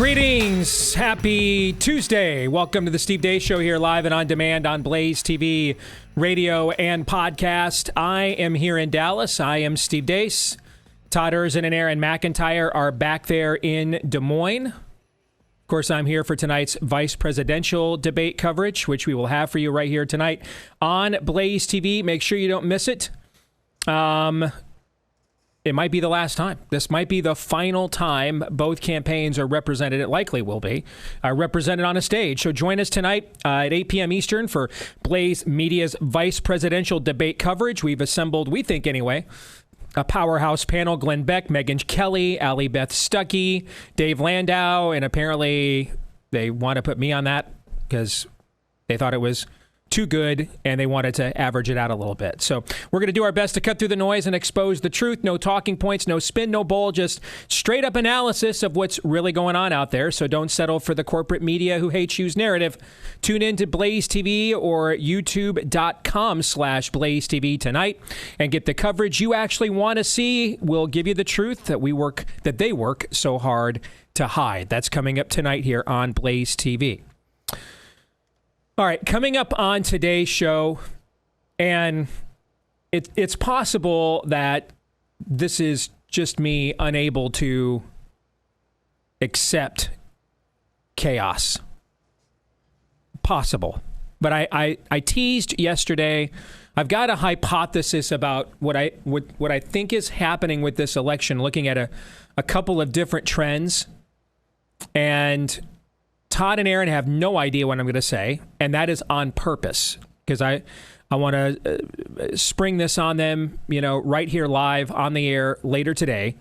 Greetings. Happy Tuesday. Welcome to the Steve Deace Show here live and on demand on Blaze TV, radio, and podcast. I am here in Dallas. I am Steve Deace. Todd Erzin and Aaron McIntyre are back there in Des Moines. Of course, I'm here for tonight's vice presidential debate coverage, which we will have for you right here tonight on Blaze TV. Make sure you don't miss it. It might be the last time. This might be the final time both campaigns are represented. It likely will be represented on a stage. So join us tonight at 8 p.m. Eastern for Blaze Media's vice presidential debate coverage. We've assembled, we think anyway, a powerhouse panel. Glenn Beck, Megyn Kelly, Allie Beth Stuckey, Dave Landau, and apparently they want to put me on that because they thought it was too good, and they wanted to average it out a little bit. So we're going to do our best to cut through the noise and expose the truth. No talking points, no spin, no bull, just straight up analysis of what's really going on out there. So don't settle for the corporate media who hates you's narrative. Tune in to Blaze TV or youtube.com/Blaze TV tonight and get the coverage you actually want to see. We'll give you the truth that they work so hard to hide. That's coming up tonight here on Blaze TV. All right, coming up on today's show, and it's possible that this is just me unable to accept chaos. Possible. But I teased yesterday. I've got a hypothesis about what I think is happening with this election, looking at a couple of different trends, and Todd and Aaron have no idea what I'm going to say, and that is on purpose because I want to spring this on them, right here live on the air later today,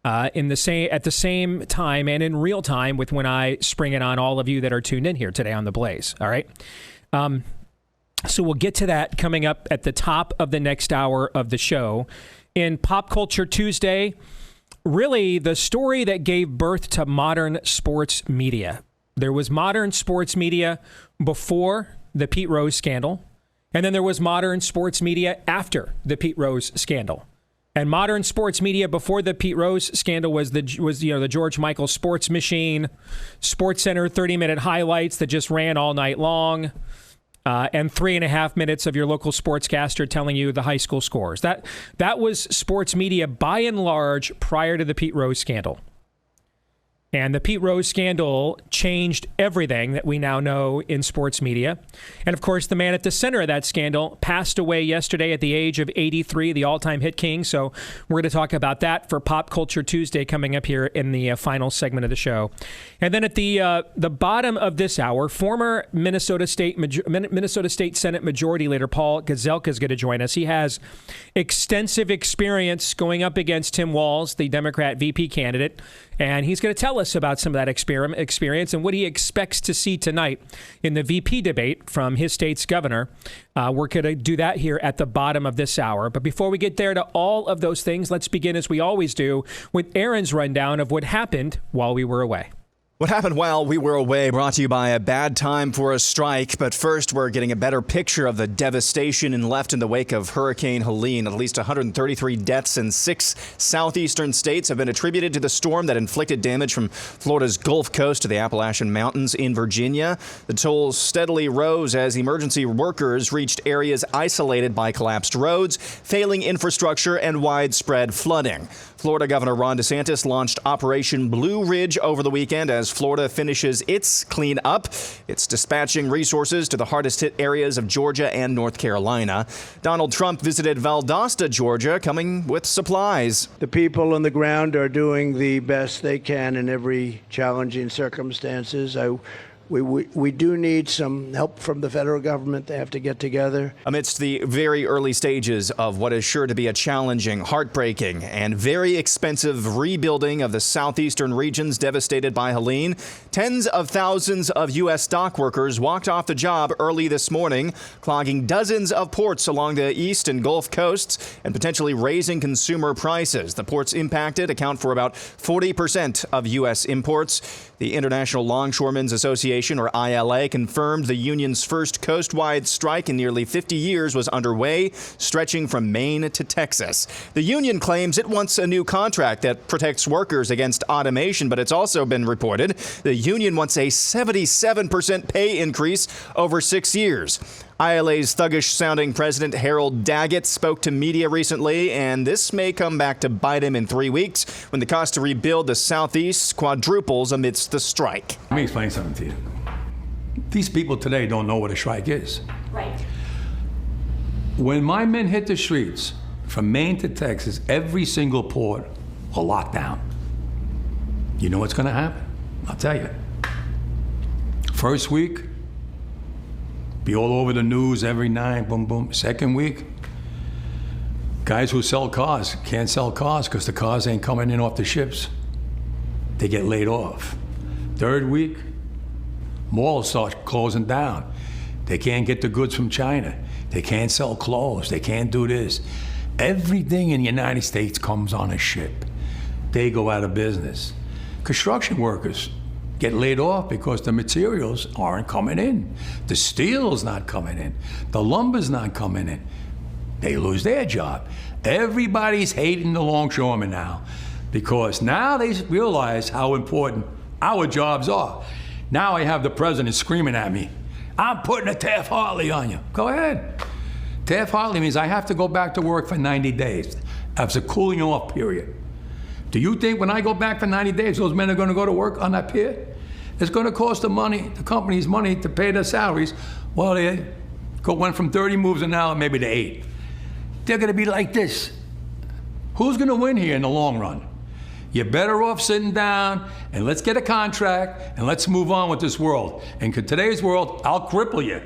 at the same time and in real time with when I spring it on all of you that are tuned in here today on the Blaze. All right, so we'll get to that coming up at the top of the next hour of the show. In Pop Culture Tuesday, really the story that gave birth to modern sports media. There was modern sports media before the Pete Rose scandal, and then there was modern sports media after the Pete Rose scandal. And modern sports media before the Pete Rose scandal was the George Michael sports machine, Sports Center 30-minute highlights that just ran all night long, and 3.5 minutes of your local sportscaster telling you the high school scores. That was sports media by and large prior to the Pete Rose scandal. And the Pete Rose scandal changed everything that we now know in sports media. And of course, the man at the center of that scandal passed away yesterday at the age of 83, the all-time hit king. So we're going to talk about that for Pop Culture Tuesday coming up here in the final segment of the show. And then at the bottom of this hour, former Minnesota State Senate Majority Leader Paul Gazelka is going to join us. He has extensive experience going up against Tim Walz, the Democrat VP candidate. And he's going to tell us about some of that experience and what he expects to see tonight in the VP debate from his state's governor. We're going to do that here at the bottom of this hour. But before we get there to all of those things, let's begin, as we always do, with Aaron's rundown of what happened while we were away. What happened while we were away brought to you by a bad time for a strike. But first, we're getting a better picture of the devastation left in the wake of Hurricane Helene. At least 133 deaths in 6 southeastern states have been attributed to the storm that inflicted damage from Florida's Gulf Coast to the Appalachian Mountains in Virginia. The tolls steadily rose as emergency workers reached areas isolated by collapsed roads, failing infrastructure, and widespread flooding. Florida Governor Ron DeSantis launched Operation Blue Ridge over the weekend as Florida finishes its cleanup. It's dispatching resources to the hardest hit areas of Georgia and North Carolina. Donald Trump visited Valdosta, Georgia, coming with supplies. The people on the ground are doing the best they can in every challenging circumstances. We do need some help from the federal government. They have to get together. Amidst the very early stages of what is sure to be a challenging, heartbreaking, and very expensive rebuilding of the southeastern regions devastated by Helene, tens of thousands of U.S. dock workers walked off the job early this morning, clogging dozens of ports along the east and Gulf coasts and potentially raising consumer prices. The ports impacted account for about 40% of U.S. imports. The International Longshoremen's Association Association, or ILA, confirmed the union's first coast-wide strike in nearly 50 years was underway, stretching from Maine to Texas. The union claims it wants a new contract that protects workers against automation, but it's also been reported the union wants a 77% pay increase over 6 years. ILA's thuggish-sounding president Harold Daggett spoke to media recently, and this may come back to bite him in 3 weeks when the cost to rebuild the Southeast quadruples amidst the strike. Let me explain something to you. These people today don't know what a strike is. Right. When my men hit the streets from Maine to Texas, every single port will lock down. You know what's going to happen? I'll tell you. First week, be all over the news every night, boom, boom. Second week, guys who sell cars can't sell cars because the cars ain't coming in off the ships. They get laid off. Third week, malls start closing down. They can't get the goods from China. They can't sell clothes. They can't do this. Everything in the United States comes on a ship. They go out of business. Construction workers get laid off because the materials aren't coming in. The steel's not coming in. The lumber's not coming in. They lose their job. Everybody's hating the longshoremen now because now they realize how important our jobs are. Now I have the president screaming at me, I'm putting a Taft-Hartley on you. Go ahead. Taft-Hartley means I have to go back to work for 90 days. That's a cooling off period. Do you think when I go back for 90 days, those men are going to go to work on that pier? It's going to cost the company's money to pay their salaries. Well, they went from 30 moves an hour maybe to 8. They're going to be like this. Who's going to win here in the long run? You're better off sitting down and let's get a contract and let's move on with this world. And in today's world, I'll cripple you.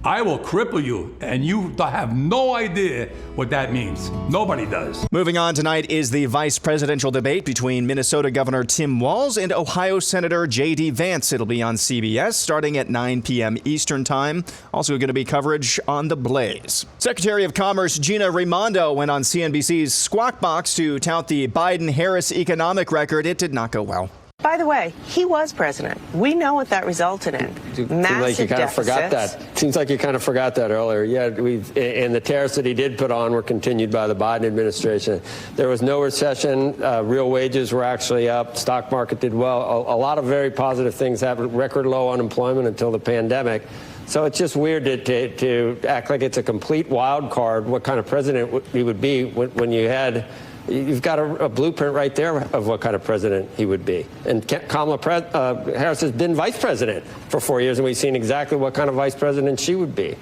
I will cripple you, and you have no idea what that means. Nobody does. Moving on tonight is the vice presidential debate between Minnesota Governor Tim Walz and Ohio Senator J.D. Vance. It'll be on CBS starting at 9 p.m. Eastern Time. Also going to be coverage on The Blaze. Secretary of Commerce Gina Raimondo went on CNBC's Squawk Box to tout the Biden-Harris economic record. It did not go well. By the way, he was president. We know what that resulted in. Massive deficits. Seems like you kind of forgot that earlier. Yeah, and the tariffs that he did put on were continued by the Biden administration. There was no recession. Real wages were actually up. Stock market did well. A lot of very positive things happened. Record low unemployment until the pandemic. So it's just weird to act like it's a complete wild card what kind of president he would be when you've got a blueprint right there of what kind of president he would be. And Kamala Harris has been vice president for 4 years, and we've seen exactly what kind of vice president she would be.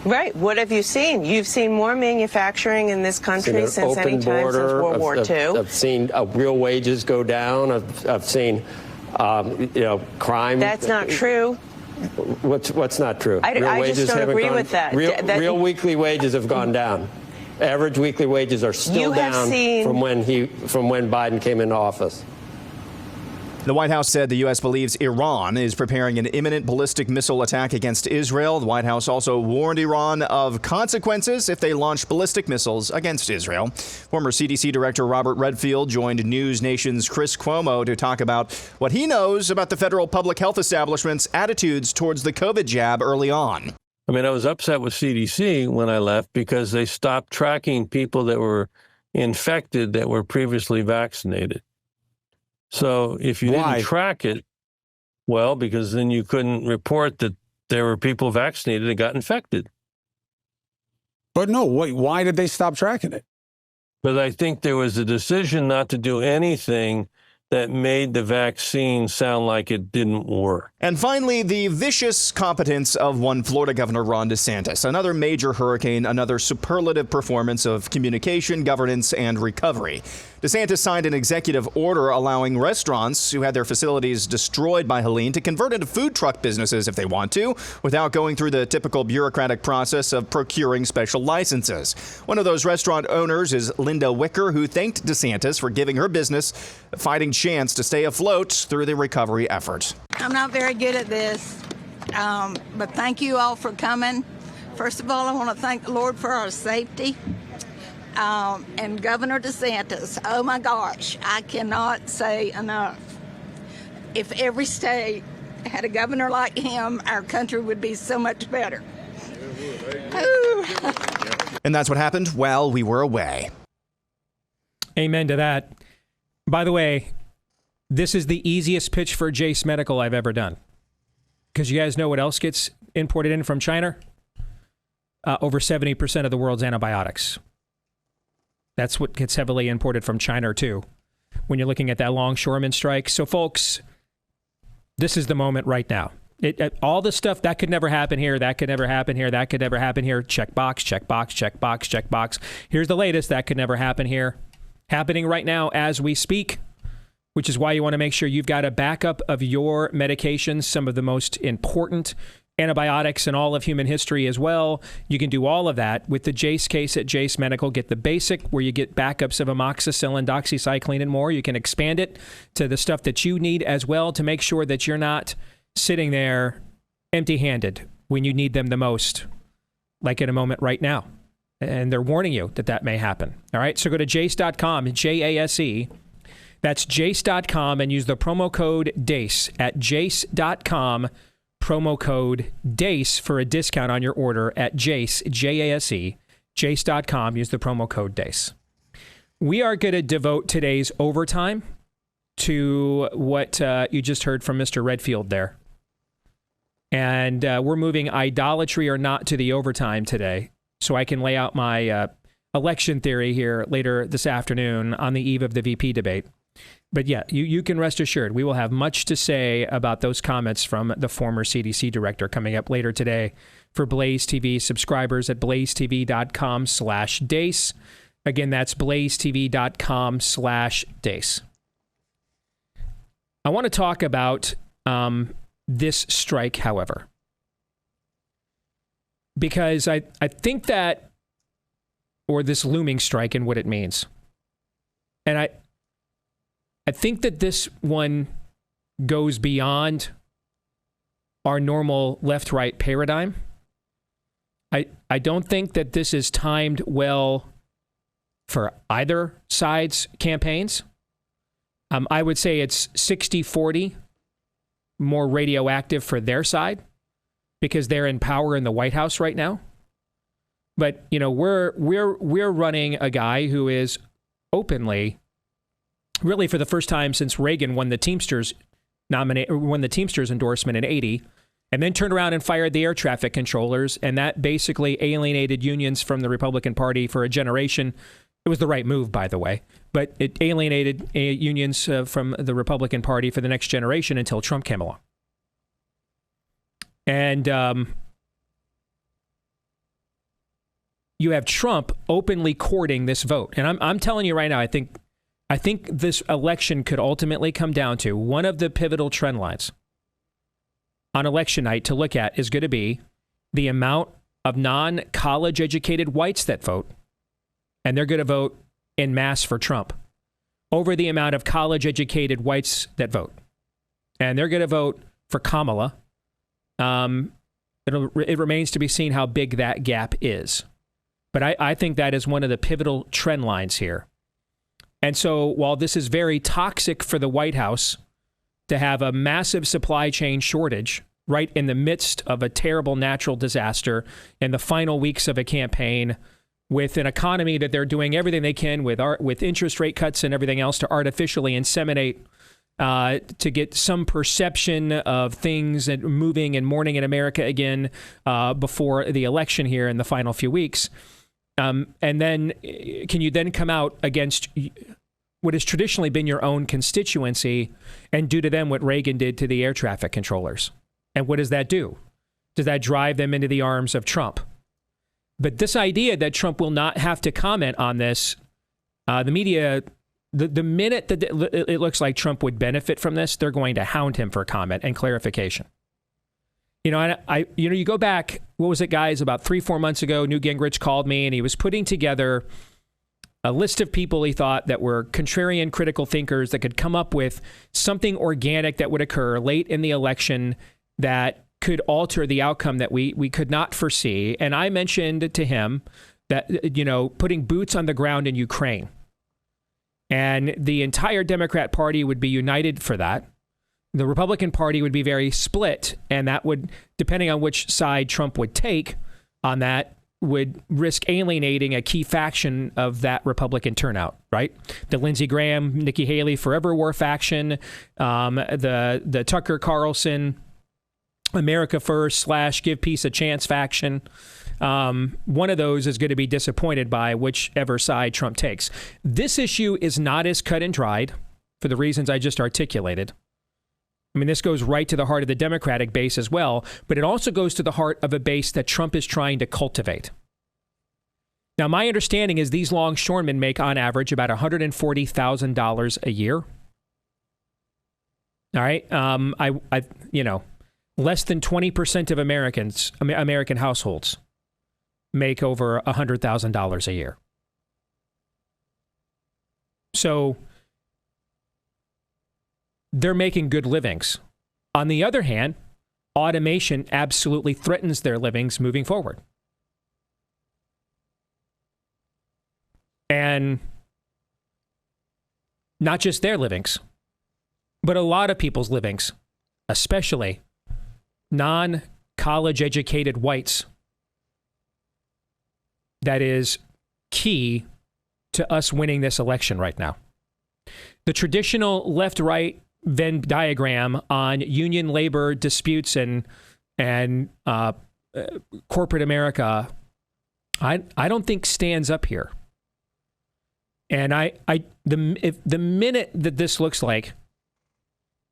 Right. What have you seen? You've seen more manufacturing in this country since any time since World War II. I've seen real wages go down. I've seen, crime. That's not true. What's not true? I just don't agree with that. Real weekly wages have gone down. Average weekly wages are still down from when Biden came into office. The White House said the U.S. believes Iran is preparing an imminent ballistic missile attack against Israel. The White House also warned Iran of consequences if they launch ballistic missiles against Israel. Former CDC Director Robert Redfield joined News Nation's Chris Cuomo to talk about what he knows about the federal public health establishment's attitudes towards the COVID jab early on. I mean, I was upset with CDC when I left because they stopped tracking people that were infected that were previously vaccinated. So if you didn't track it, well, because then you couldn't report that there were people vaccinated that got infected. But no, why did they stop tracking it? But I think there was a decision not to do anything that made the vaccine sound like it didn't work. And finally, the vicious competence of one Florida Governor Ron DeSantis. Another major hurricane, another superlative performance of communication, governance, and recovery. DeSantis signed an executive order allowing restaurants who had their facilities destroyed by Helene to convert into food truck businesses if they want to, without going through the typical bureaucratic process of procuring special licenses. One of those restaurant owners is Linda Wicker, who thanked DeSantis for giving her business a fighting chance to stay afloat through the recovery effort. I'm not very good at this, but thank you all for coming. First of all, I want to thank the Lord for our safety. And Governor DeSantis, oh my gosh, I cannot say enough. if every state had a governor like him, our country would be so much better. Ooh. And that's what happened while we were away. Amen to that. By the way, this is the easiest pitch for Jace Medical I've ever done. Because you guys know what else gets imported in from China? Over 70% of the world's antibiotics. That's what gets heavily imported from China, too, when you're looking at that longshoremen strike. So, folks, this is the moment right now. All the stuff that could never happen here, that could never happen here, that could never happen here. Check box, check box, check box, check box. Here's the latest. That could never happen here. Happening right now as we speak, which is why you want to make sure you've got a backup of your medications, some of the most important antibiotics in all of human history as well. You can do all of that with the Jace case at Jace Medical. Get the basic, where you get backups of amoxicillin, doxycycline, and more. You can expand it to the stuff that you need as well to make sure that you're not sitting there empty-handed when you need them the most, like in a moment right now. And they're warning you that that may happen. All right, so go to jace.com, J-A-S-E. That's jace.com, and use the promo code DACE at jace.com, promo code DACE for a discount on your order at Jace, J-A-S-E, jace.com. Use the promo code DACE. We are going to devote today's overtime to what you just heard from Mr. Redfield there. And we're moving idolatry or not to the overtime today, so I can lay out my election theory here later this afternoon on the eve of the VP debate. But yeah, you can rest assured we will have much to say about those comments from the former CDC director coming up later today for Blaze TV subscribers at blazetv.com/Dace. Again, that's blazetv.com/Dace. I want to talk about this strike, however, because I think that, or this looming strike and what it means. And I think that this one goes beyond our normal left-right paradigm. I don't think that this is timed well for either side's campaigns. I would say it's 60-40 more radioactive for their side because they're in power in the White House right now. But, you know, we're running a guy who is openly, really for the first time since Reagan won the Teamsters endorsement in 80, and then turned around and fired the air traffic controllers, and that basically alienated unions from the Republican Party for a generation. It was the right move, by the way, but it alienated unions from the Republican Party for the next generation until Trump came along. And you have Trump openly courting this vote. And I'm telling you right now, I think this election could ultimately come down to one of the pivotal trend lines on election night to look at is going to be the amount of non-college educated whites that vote. And they're going to vote en masse for Trump over the amount of college-educated whites that vote. And they're going to vote for Kamala. It remains to be seen how big that gap is. But I think that is one of the pivotal trend lines here. And so while this is very toxic for the White House to have a massive supply chain shortage right in the midst of a terrible natural disaster in the final weeks of a campaign, with an economy that they're doing everything they can with interest rate cuts and everything else to artificially inseminate to get some perception of things and moving and morning in America again before the election here in the final few weeks. And then can you then come out against what has traditionally been your own constituency and do to them what Reagan did to the air traffic controllers? And what does that do? Does that drive them into the arms of Trump? But this idea that Trump will not have to comment on this, the media, the minute that it looks like Trump would benefit from this, they're going to hound him for comment and clarification. You know, you go back, what was it, guys? About 3-4 months ago, Newt Gingrich called me and he was putting together a list of people he thought that were contrarian critical thinkers that could come up with something organic that would occur late in the election that could alter the outcome that we could not foresee. And I mentioned to him that, you know, putting boots on the ground in Ukraine. And the entire Democrat Party would be united for that. the Republican Party would be very split, and that would, depending on which side Trump would take on that, would risk alienating a key faction of that Republican turnout, right? The Lindsey Graham, Nikki Haley forever war faction, the Tucker Carlson, America First / Give Peace a Chance faction. One of those is going to be disappointed by whichever side Trump takes. This issue is not as cut and dried for the reasons I just articulated. I mean, this goes right to the heart of the Democratic base as well, but it also goes to the heart of a base that Trump is trying to cultivate. Now, my understanding is these longshoremen make on average about $140,000 a year. All right. Less than 20% of American households make over $100,000 a year. So they're making good livings. On the other hand, automation absolutely threatens their livings moving forward. And not just their livings, but a lot of people's livings, especially non-college educated whites. That is key to us winning this election right now. The traditional left-right Venn diagram on union labor disputes and corporate America, I don't think stands up here. And the minute that this looks like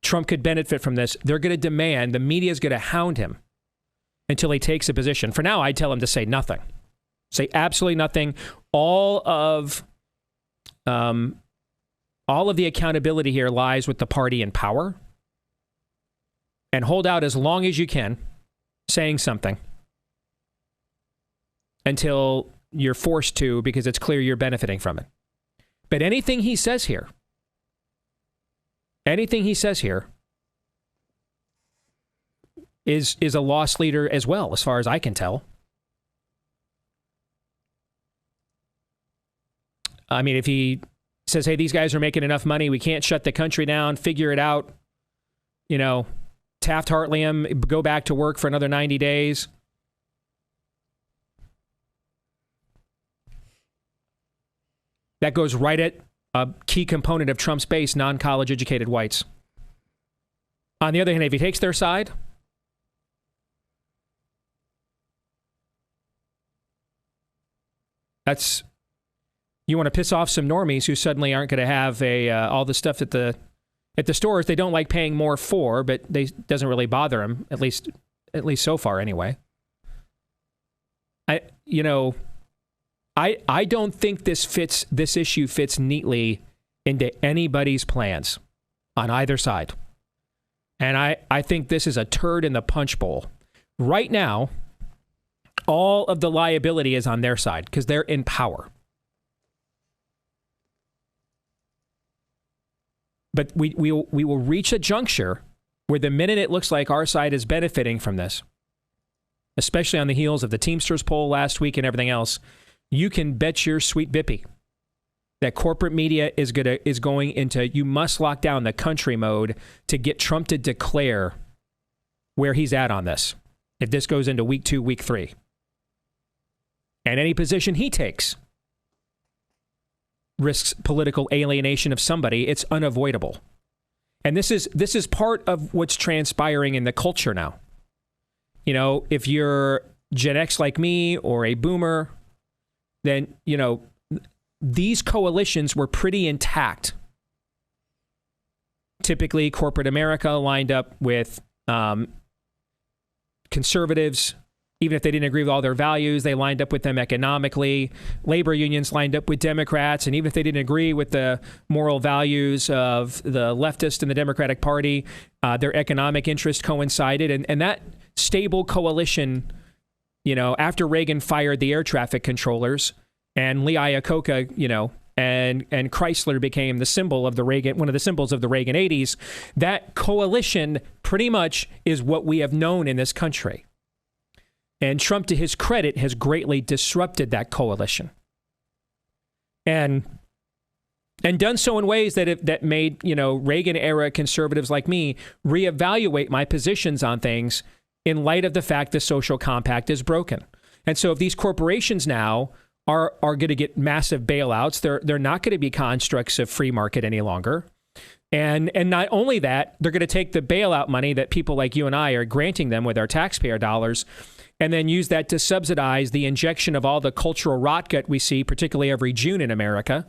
Trump could benefit from this, they're going to demand, the media is going to hound him until he takes a position. For now, I tell him to say nothing. Say absolutely nothing. All of the accountability here lies with the party in power. And hold out as long as you can, saying something, until you're forced to, because it's clear you're benefiting from it. But anything he says here is a loss leader as well, as far as I can tell. I mean, if he says, hey, these guys are making enough money, we can't shut the country down, figure it out, Taft-Hartley him, go back to work for another 90 days. That goes right at a key component of Trump's base, non-college educated whites. On the other hand, if he takes their side, you want to piss off some normies who suddenly aren't going to have all the stuff at the stores they don't like paying more for, but doesn't really bother them, at least so far anyway. I don't think this issue fits neatly into anybody's plans on either side. And I think this is a turd in the punch bowl. Right now, all of the liability is on their side because they're in power. But we will reach a juncture where the minute it looks like our side is benefiting from this, especially on the heels of the Teamsters poll last week and everything else, you can bet your sweet bippy that corporate media is going into you must lock down the country mode to get Trump to declare where he's at on this. If this goes into week 2, week 3. And any position he takes risks political alienation of somebody. It's unavoidable. And this is part of what's transpiring in the culture now. If you're Gen X like me or a boomer, then, these coalitions were pretty intact. Typically, corporate America lined up with conservatives. Even if they didn't agree with all their values, they lined up with them economically. Labor unions lined up with Democrats. And even if they didn't agree with the moral values of the leftist and the Democratic Party, their economic interests coincided. And that stable coalition, after Reagan fired the air traffic controllers and Lee Iacocca, and Chrysler became the symbol of the Reagan, one of the symbols of the Reagan 80s, that coalition pretty much is what we have known in this country. And Trump, to his credit, has greatly disrupted that coalition. And And done so in ways that made, Reagan-era conservatives like me reevaluate my positions on things in light of the fact the social compact is broken. And so if these corporations now are going to get massive bailouts, they're not going to be constructs of free market any longer. And not only that, they're going to take the bailout money that people like you and I are granting them with our taxpayer dollars and then use that to subsidize the injection of all the cultural rotgut we see, particularly every June in America.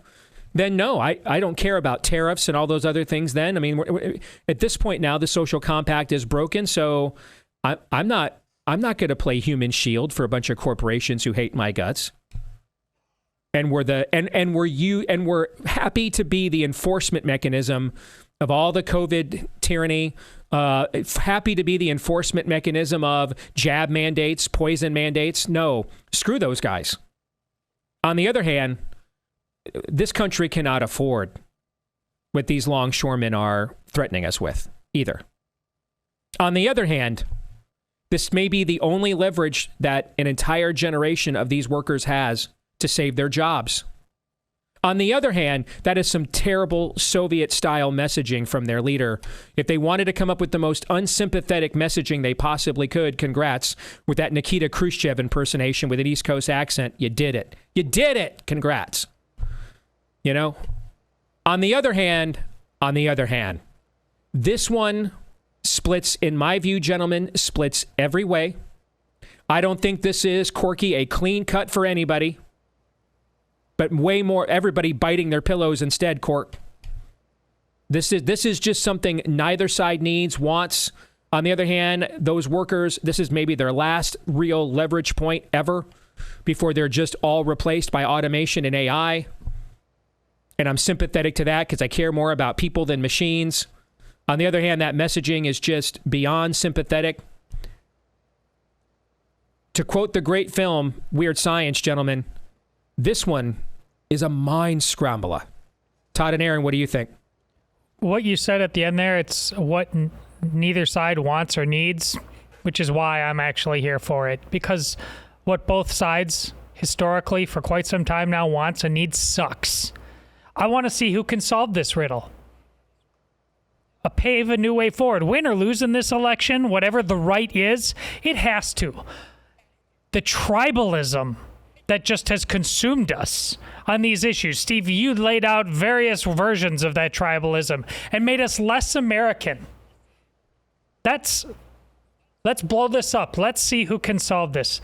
Then no, I don't care about tariffs and all those other things then. I mean, at this point now, the social compact is broken, so I'm not going to play human shield for a bunch of corporations who hate my guts. And we're happy to be the enforcement mechanism of all the COVID tyranny, happy to be the enforcement mechanism of jab mandates, poison mandates. No, screw those guys. On the other hand, this country cannot afford what these longshoremen are threatening us with either. On the other hand, this may be the only leverage that an entire generation of these workers has to save their jobs. On the other hand, that is some terrible Soviet-style messaging from their leader. If they wanted to come up with the most unsympathetic messaging they possibly could, congrats. With that Nikita Khrushchev impersonation with an East Coast accent, you did it. You did it. Congrats. On the other hand, this one splits, in my view, gentlemen, splits every way. I don't think this is, Corky, a clean cut for anybody, but way more everybody biting their pillows instead, Cork. This is just something neither side needs, wants. On the other hand, those workers, this is maybe their last real leverage point ever before they're just all replaced by automation and AI. And I'm sympathetic to that because I care more about people than machines. On the other hand, that messaging is just beyond sympathetic. To quote the great film, Weird Science, gentlemen, this one is a mind scrambler. Todd and Aaron, what do you think? What you said at the end there, it's what neither side wants or needs, which is why I'm actually here for it. Because what both sides historically for quite some time now wants and needs sucks. I want to see who can solve this riddle. Pave a new way forward. Win or lose in this election, whatever the right is, it has to. The tribalism that just has consumed us on these issues. Steve, you laid out various versions of that tribalism and made us less American. Let's blow this up. Let's see who can solve this.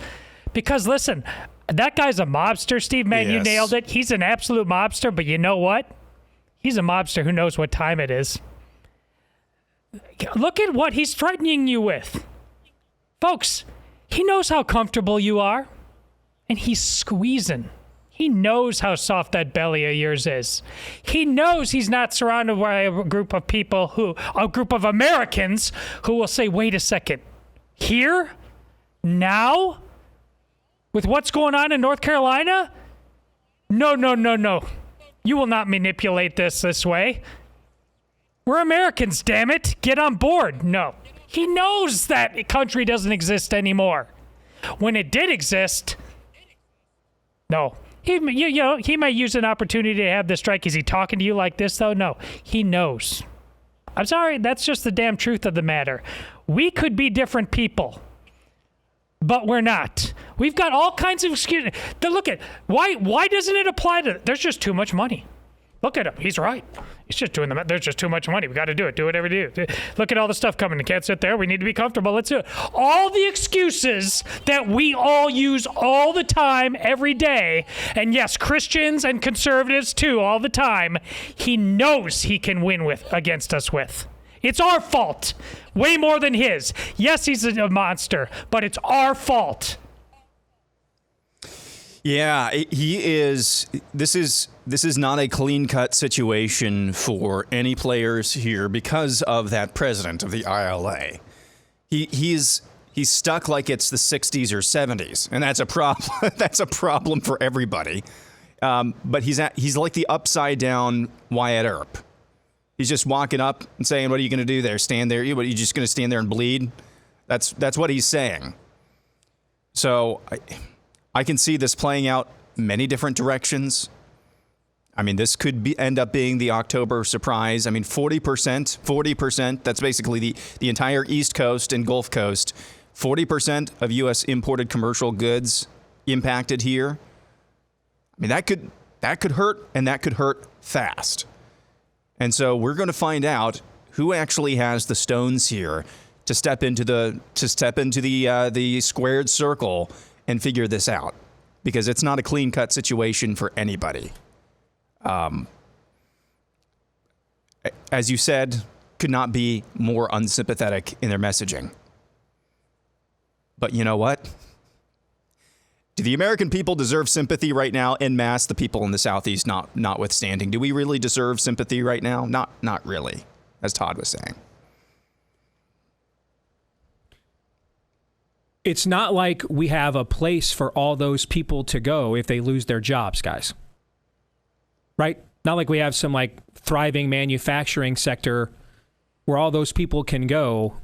Because listen, that guy's a mobster, Steve. Man, You nailed it. He's an absolute mobster, but you know what? He's a mobster who knows what time it is. Look at what he's threatening you with. Folks, he knows how comfortable you are, and he's squeezing. He knows how soft that belly of yours is. He knows he's not surrounded by a group of people a group of Americans who will say, wait a second, here? Now? With what's going on in North Carolina? No. You will not manipulate this way. We're Americans, damn it. Get on board. No. He knows that country doesn't exist anymore. When it did exist, no. He might use an opportunity to have the strike. Is he talking to you like this, though? No. He knows. I'm sorry. That's just the damn truth of the matter. We could be different people. But we're not. We've got all kinds of excuses. Look at why doesn't it apply to? There's just too much money. Look at him. He's right. He's just doing there's just too much money. We got to do it. Do whatever we do. Look at all the stuff coming. You can't sit there. We need to be comfortable. Let's do it. All the excuses that we all use all the time, every day. And yes, Christians and conservatives too, all the time. He knows he can win against us with. It's our fault. Way more than his. Yes, he's a monster, but it's our fault. Yeah, he is. This is not a clean-cut situation for any players here because of that president of the ILA. He's stuck like it's the 60s or 70s, and that's a problem. That's a problem for everybody. But he's like the upside-down Wyatt Earp. He's just walking up and saying, "What are you going to do there? Stand there? What, are you just going to stand there and bleed?" That's what he's saying. So I can see this playing out many different directions. I mean, this could end up being the October surprise. I mean, 40%, that's basically the entire East Coast and Gulf Coast. 40% of U.S. imported commercial goods impacted here. I mean, that could hurt, and that could hurt fast. And so we're going to find out who actually has the stones here to step into the squared circle and figure this out, because it's not a clean-cut situation for anybody. As you said, could not be more unsympathetic in their messaging. But you know what? Do the American people deserve sympathy right now en masse, the people in the Southeast notwithstanding? Do we really deserve sympathy right now? Not really, as Todd was saying. It's not like we have a place for all those people to go if they lose their jobs, guys. Right? Not like we have some like thriving manufacturing sector where all those people can go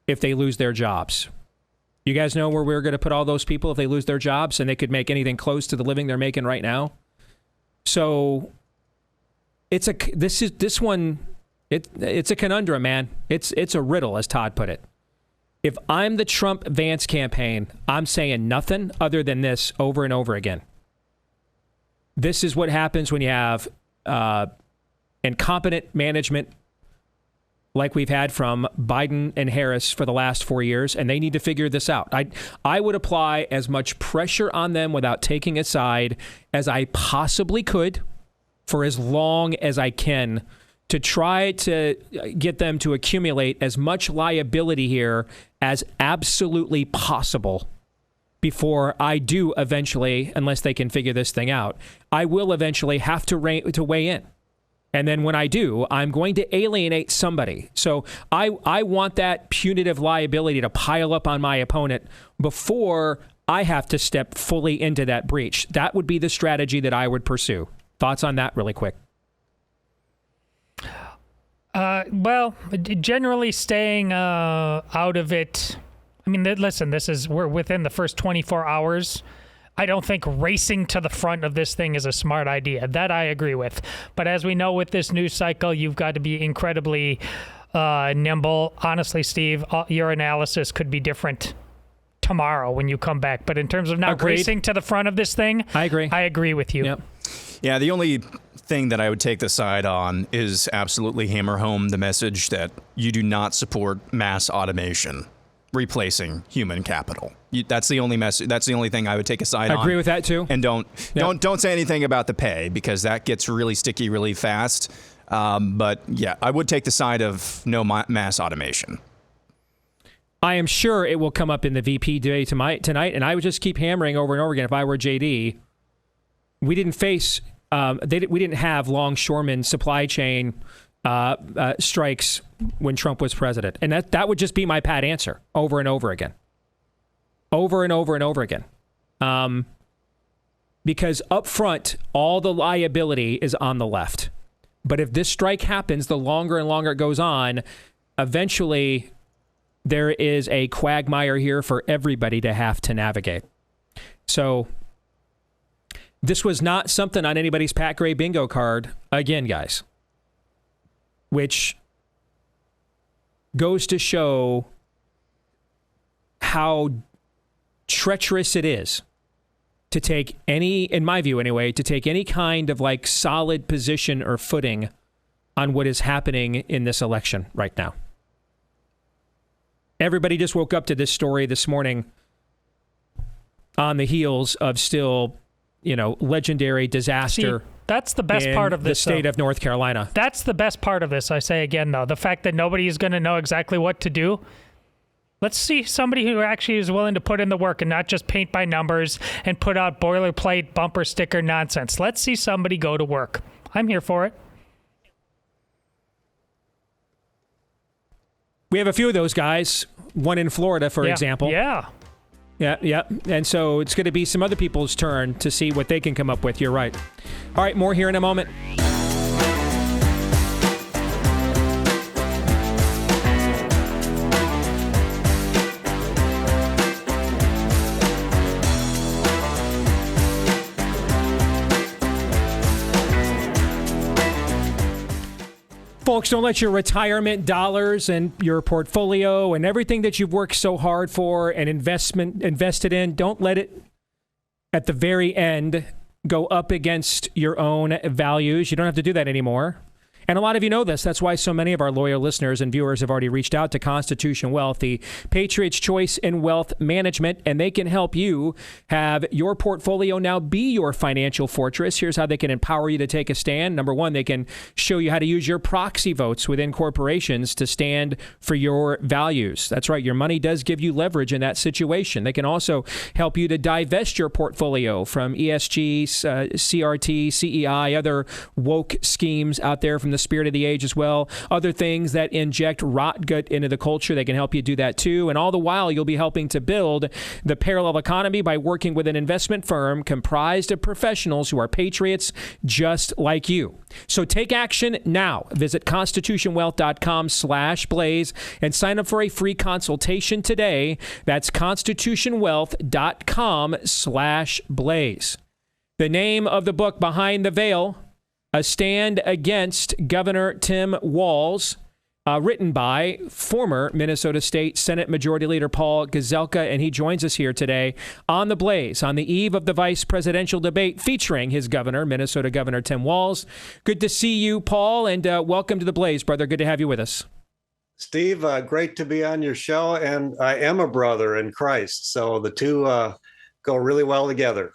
if they lose their jobs. You guys know where we're going to put all those people if they lose their jobs and they could make anything close to the living they're making right now? So it's a conundrum, man. It's a riddle, as Todd put it. If I'm the Trump-Vance campaign, I'm saying nothing other than this over and over again. This is what happens when you have incompetent management like we've had from Biden and Harris for the last 4 years, and they need to figure this out. I would apply as much pressure on them without taking a side as I possibly could for as long as I can to try to get them to accumulate as much liability here as absolutely possible before I do eventually, unless they can figure this thing out, I will eventually have to weigh in. And then when I do, I'm going to alienate somebody. So I want that punitive liability to pile up on my opponent before I have to step fully into that breach. That would be the strategy that I would pursue. Thoughts on that really quick? Well, generally staying out of it. I mean, listen, we're within the first 24 hours. I don't think racing to the front of this thing is a smart idea. That I agree with. But as we know with this news cycle, you've got to be incredibly nimble. Honestly, Steve, your analysis could be different tomorrow when you come back. But in terms of not racing to the front of this thing, I agree with you. Yep. Yeah, the only thing that I would take the side on is absolutely hammer home the message that you do not support mass automation replacing human capital. That's the only message. That's the only thing I would take a side on. I agree with that too. And don't say anything about the pay, because that gets really sticky really fast. But yeah, I would take the side of no mass automation. I am sure it will come up in the VP debate tonight, and I would just keep hammering over and over again. If I were JD, we didn't face, we didn't have longshoremen supply chain strikes when Trump was president, and that would just be my pat answer over and over again, over and over and over again, because up front all the liability is on the left. But if this strike happens, the longer and longer it goes on, eventually there is a quagmire here for everybody to have to navigate. So this was not something on anybody's Pat Gray bingo card, again, guys, which goes to show how treacherous it is to take any, in my view anyway, to take any kind of like solid position or footing on what is happening in this election right now. Everybody just woke up to this story this morning on the heels of still, legendary disaster. See, that's the best part of this. The state of North Carolina. That's the best part of this, I say again, though. The fact that nobody is going to know exactly what to do. Let's see somebody who actually is willing to put in the work and not just paint by numbers and put out boilerplate bumper sticker nonsense. Let's see somebody go to work. I'm here for it. We have a few of those guys. One in Florida, for example. Yeah. Yeah. And so it's going to be some other people's turn to see what they can come up with. You're right. All right, more here in a moment. Folks, don't let your retirement dollars and your portfolio and everything that you've worked so hard for and invested in, don't let it at the very end go up against your own values. You don't have to do that anymore. And a lot of you know this. That's why so many of our loyal listeners and viewers have already reached out to Constitution Wealth, the Patriots' choice in wealth management, and they can help you have your portfolio now be your financial fortress. Here's how they can empower you to take a stand. Number one, they can show you how to use your proxy votes within corporations to stand for your values. That's right. Your money does give you leverage in that situation. They can also help you to divest your portfolio from ESG, CRT, CEI, other woke schemes out there from the spirit of the age as well. Other things that inject rot gut into the culture, they can help you do that too. And all the while, you'll be helping to build the parallel economy by working with an investment firm comprised of professionals who are patriots just like you. So take action now. Visit constitutionwealth.com/blaze and sign up for a free consultation today. That's constitutionwealth.com/blaze. The name of the book, Behind the Veil: A Stand Against Governor Tim Walz, written by former Minnesota State Senate Majority Leader Paul Gazelka, and he joins us here today on The Blaze on the eve of the vice presidential debate featuring his governor, Minnesota Governor Tim Walz. Good to see you, Paul, and welcome to The Blaze, brother. Good to have you with us. Steve, great to be on your show, and I am a brother in Christ, so the two go really well together.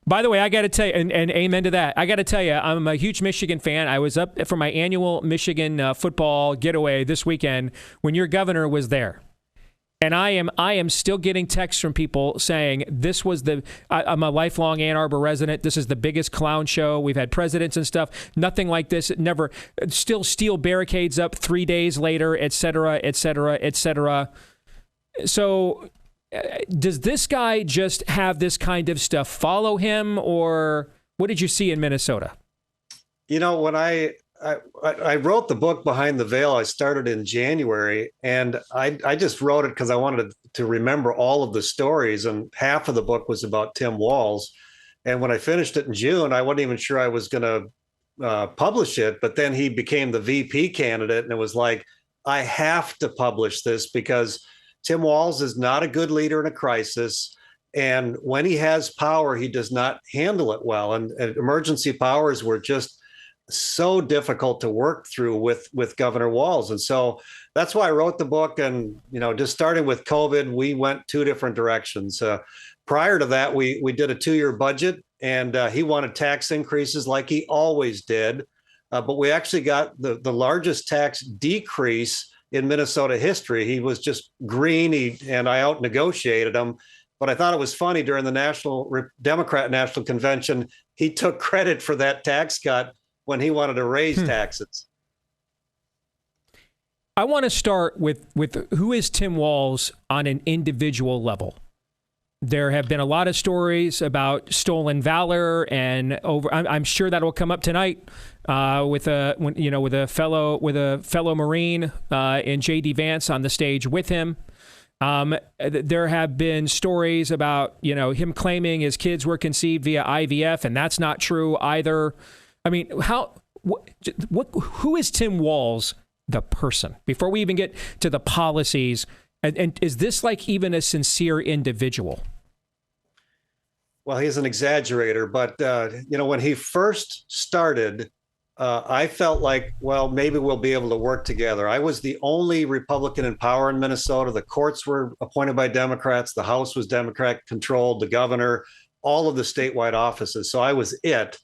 By the way, I got to tell you, and amen to that, I got to tell you, I'm a huge Michigan fan. I was up for my annual Michigan football getaway this weekend when your governor was there. And I am still getting texts from people saying this was I'm a lifelong Ann Arbor resident. This is the biggest clown show. We've had presidents and stuff. Nothing like this. Never. Still steel barricades up 3 days later, et cetera, et cetera, et cetera. So does this guy just have this kind of stuff follow him, or what did you see in Minnesota? You know, when I wrote the book Behind the Veil, I started in January, and I just wrote it because I wanted to remember all of the stories, and half of the book was about Tim Walz. And when I finished it in June, I wasn't even sure I was going to publish it, but then he became the VP candidate, and it was like, I have to publish this because Tim Walz is not a good leader in a crisis. And when he has power, he does not handle it well. And emergency powers were just so difficult to work through with Governor Walz. And so that's why I wrote the book. And, you know, just starting with COVID, we went two different directions. Prior to that, we did a 2-year budget, and he wanted tax increases like he always did. But we actually got the largest tax decrease in Minnesota history. He was just green, and I out-negotiated him. But I thought it was funny, during the Democrat National Convention, he took credit for that tax cut when he wanted to raise taxes. I want to start with who is Tim Walz on an individual level. There have been a lot of stories about stolen valor, and I'm sure that will come up tonight with a fellow Marine in J.D. Vance on the stage with him. There have been stories about him claiming his kids were conceived via IVF, and that's not true either. I mean, who is Tim Walz, the person? Before we even get to the policies, and is this like even a sincere individual? Well, he's an exaggerator, but when he first started, I felt like, well, maybe we'll be able to work together. I was the only Republican in power in Minnesota. The courts were appointed by Democrats. The House was Democrat controlled, the governor, all of the statewide offices. So I was it.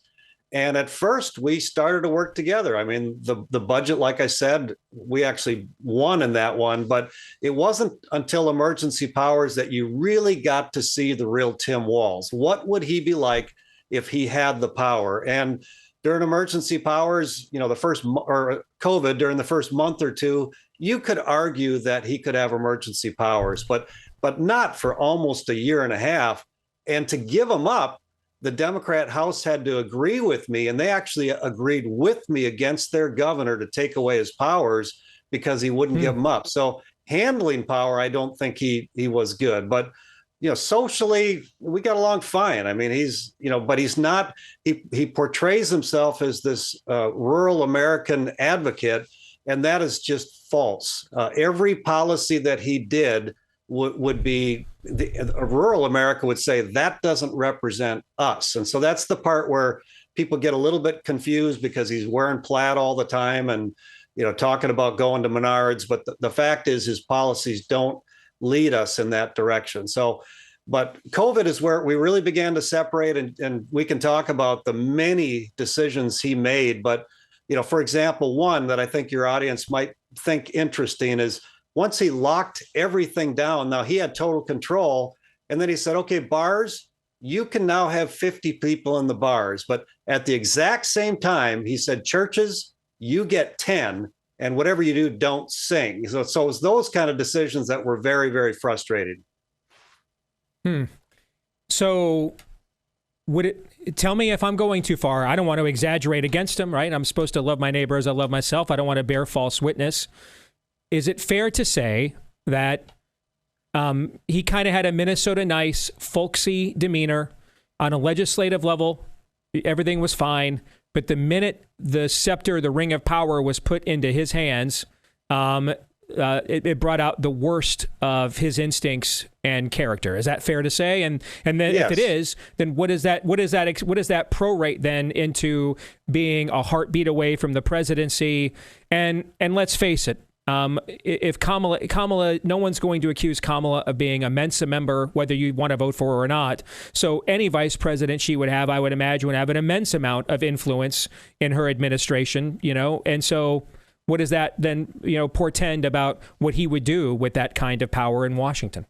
And at first, we started to work together. I mean, the budget, like I said, we actually won in that one, but it wasn't until emergency powers that you really got to see the real Tim Walz. What would he be like if he had the power? And during emergency powers, COVID, during the first month or two, you could argue that he could have emergency powers, but not for almost a year and a half. And to give him up, the Democrat House had to agree with me, and they actually agreed with me against their governor to take away his powers because he wouldn't give them up. So handling power, I don't think he was good. But socially, we got along fine. I mean, he's, but he's not, he portrays himself as this rural American advocate, and that is just false. Every policy that he did would be, rural America would say that doesn't represent us. And so that's the part where people get a little bit confused, because he's wearing plaid all the time and, talking about going to Menards. But the fact is his policies don't lead us in that direction. So, but COVID is where we really began to separate, and we can talk about the many decisions he made. But, for example, one that I think your audience might think interesting is once he locked everything down, now he had total control. And then he said, okay, bars, you can now have 50 people in the bars. But at the exact same time, he said, churches, you get 10. And whatever you do, don't sing. So it was those kind of decisions that were very, very frustrating. So tell me if I'm going too far. I don't want to exaggerate against him, right? I'm supposed to love my neighbor as I love myself. I don't want to bear false witness. Is it fair to say that he kind of had a Minnesota nice, folksy demeanor on a legislative level? Everything was fine. But the minute the scepter, the ring of power was put into his hands, it brought out the worst of his instincts and character. Is that fair to say? And then yes. If it is, then what does that prorate then into being a heartbeat away from the presidency? And let's face it, if Kamala, no one's going to accuse Kamala of being a Mensa member, whether you want to vote for her or not. So any vice president she would have, I would imagine, would have an immense amount of influence in her administration, And so what does that then, portend about what he would do with that kind of power in Washington?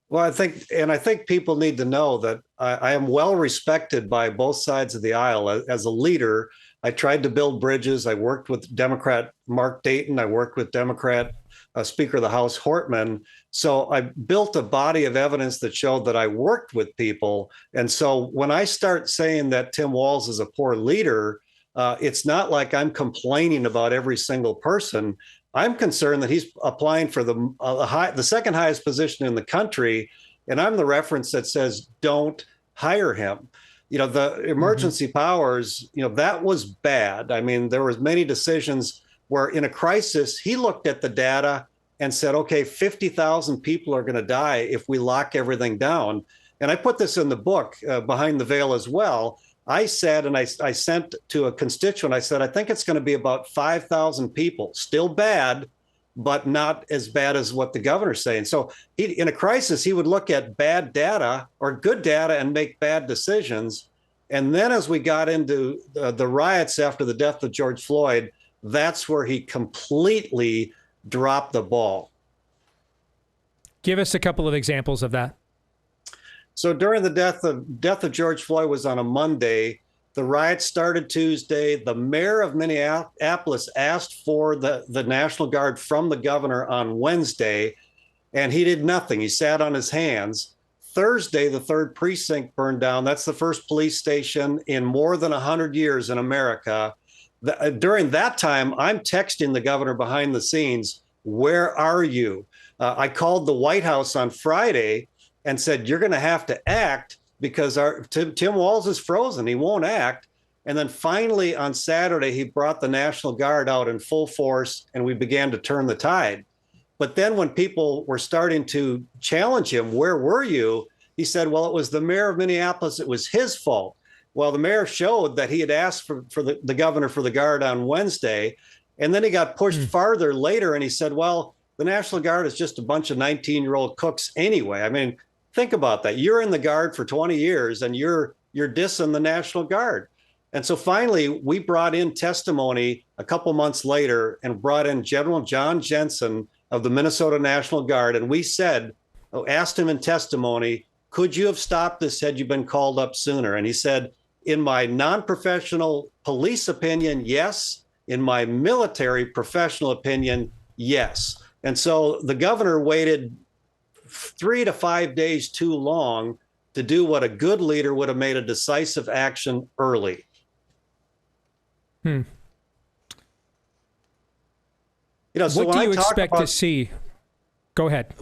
Well, I think people need to know that I am well respected by both sides of the aisle as a leader. I tried to build bridges. I worked with Democrat Mark Dayton. I worked with Democrat Speaker of the House Hortman. So I built a body of evidence that showed that I worked with people. And so when I start saying that Tim Walz is a poor leader, it's not like I'm complaining about every single person. I'm concerned that he's applying for the second highest position in the country, and I'm the reference that says don't hire him. The emergency powers, that was bad. I mean, there was many decisions where in a crisis, he looked at the data and said, okay, 50,000 people are going to die if we lock everything down. And I put this in the book, Behind the Veil, as well. I said, and I sent to a constituent, I said, I think it's going to be about 5,000 people. Still bad, but not as bad as what the governor's saying. So in a crisis, he would look at bad data or good data and make bad decisions. And then as we got into the riots after the death of George Floyd, that's where he completely dropped the ball. Give us a couple of examples of that. So during the death of George Floyd was on a Monday. The riots started Tuesday. The mayor of Minneapolis asked for the National Guard from the governor on Wednesday, and he did nothing. He sat on his hands. Thursday, the 3rd precinct burned down. That's the first police station in more than 100 years in America. During that time, I'm texting the governor behind the scenes, where are you? I called the White House on Friday and said, you're going to have to act, because Tim Walz is frozen. He won't act. And then finally on Saturday, he brought the National Guard out in full force, and we began to turn the tide. But then when people were starting to challenge him, where were you? He said, well, it was the mayor of Minneapolis. It was his fault. Well, the mayor showed that he had asked for the governor for the Guard on Wednesday. And then he got pushed farther later, and he said, well, the National Guard is just a bunch of 19-year-old cooks anyway. I mean, think about that. You're in the Guard for 20 years, and you're dissing the National Guard. And so finally, we brought in testimony a couple months later and brought in General John Jensen of the Minnesota National Guard. And we asked him in testimony, could you have stopped this had you been called up sooner? And he said, in my non-professional police opinion, yes. In my military professional opinion, yes. And so the governor waited 3 to 5 days too long to do what a good leader would have made a decisive action early. So what do you expect to see? Go ahead.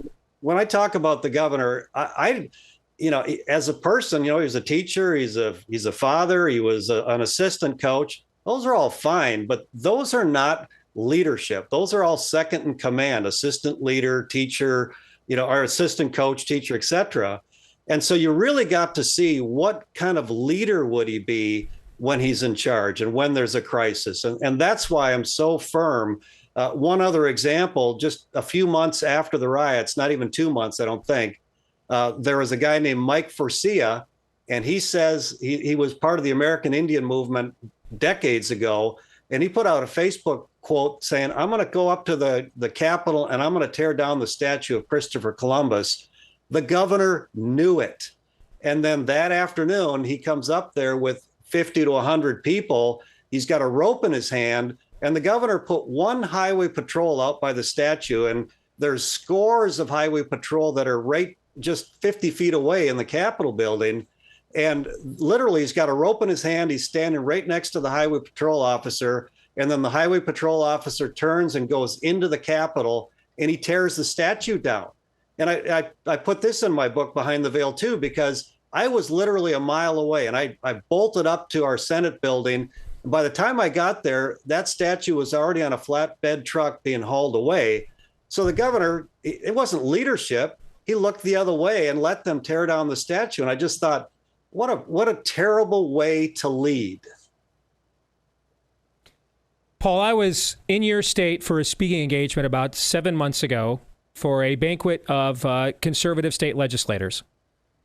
when I talk about the governor, as a person, he was a teacher, he's a father, he was an assistant coach. Those are all fine, but those are not leadership. Those are all second in command, assistant leader, teacher, our assistant coach, teacher, etc. And so you really got to see what kind of leader would he be when he's in charge and when there's a crisis. And that's why I'm so firm. One other example, just a few months after the riots, not even 2 months, I don't think, there was a guy named Mike Forcia, and he says he was part of the American Indian movement decades ago, and he put out a Facebook quote saying, I'm going to go up to the Capitol and I'm going to tear down the statue of Christopher Columbus. The governor knew it. And then that afternoon, he comes up there with 50 to 100 people. He's got a rope in his hand, and the governor put one highway patrol out by the statue, and there's scores of highway patrol that are right just 50 feet away in the Capitol building. And literally, he's got a rope in his hand. He's standing right next to the highway patrol officer. And then the highway patrol officer turns and goes into the Capitol, and he tears the statue down. And I put this in my book, Behind the Veil, too, because I was literally a mile away, and I bolted up to our Senate building. And by the time I got there, that statue was already on a flatbed truck being hauled away. So the governor, it wasn't leadership. He looked the other way and let them tear down the statue. And I just thought, what a terrible way to lead. Paul, I was in your state for a speaking engagement about 7 months ago for a banquet of conservative state legislators.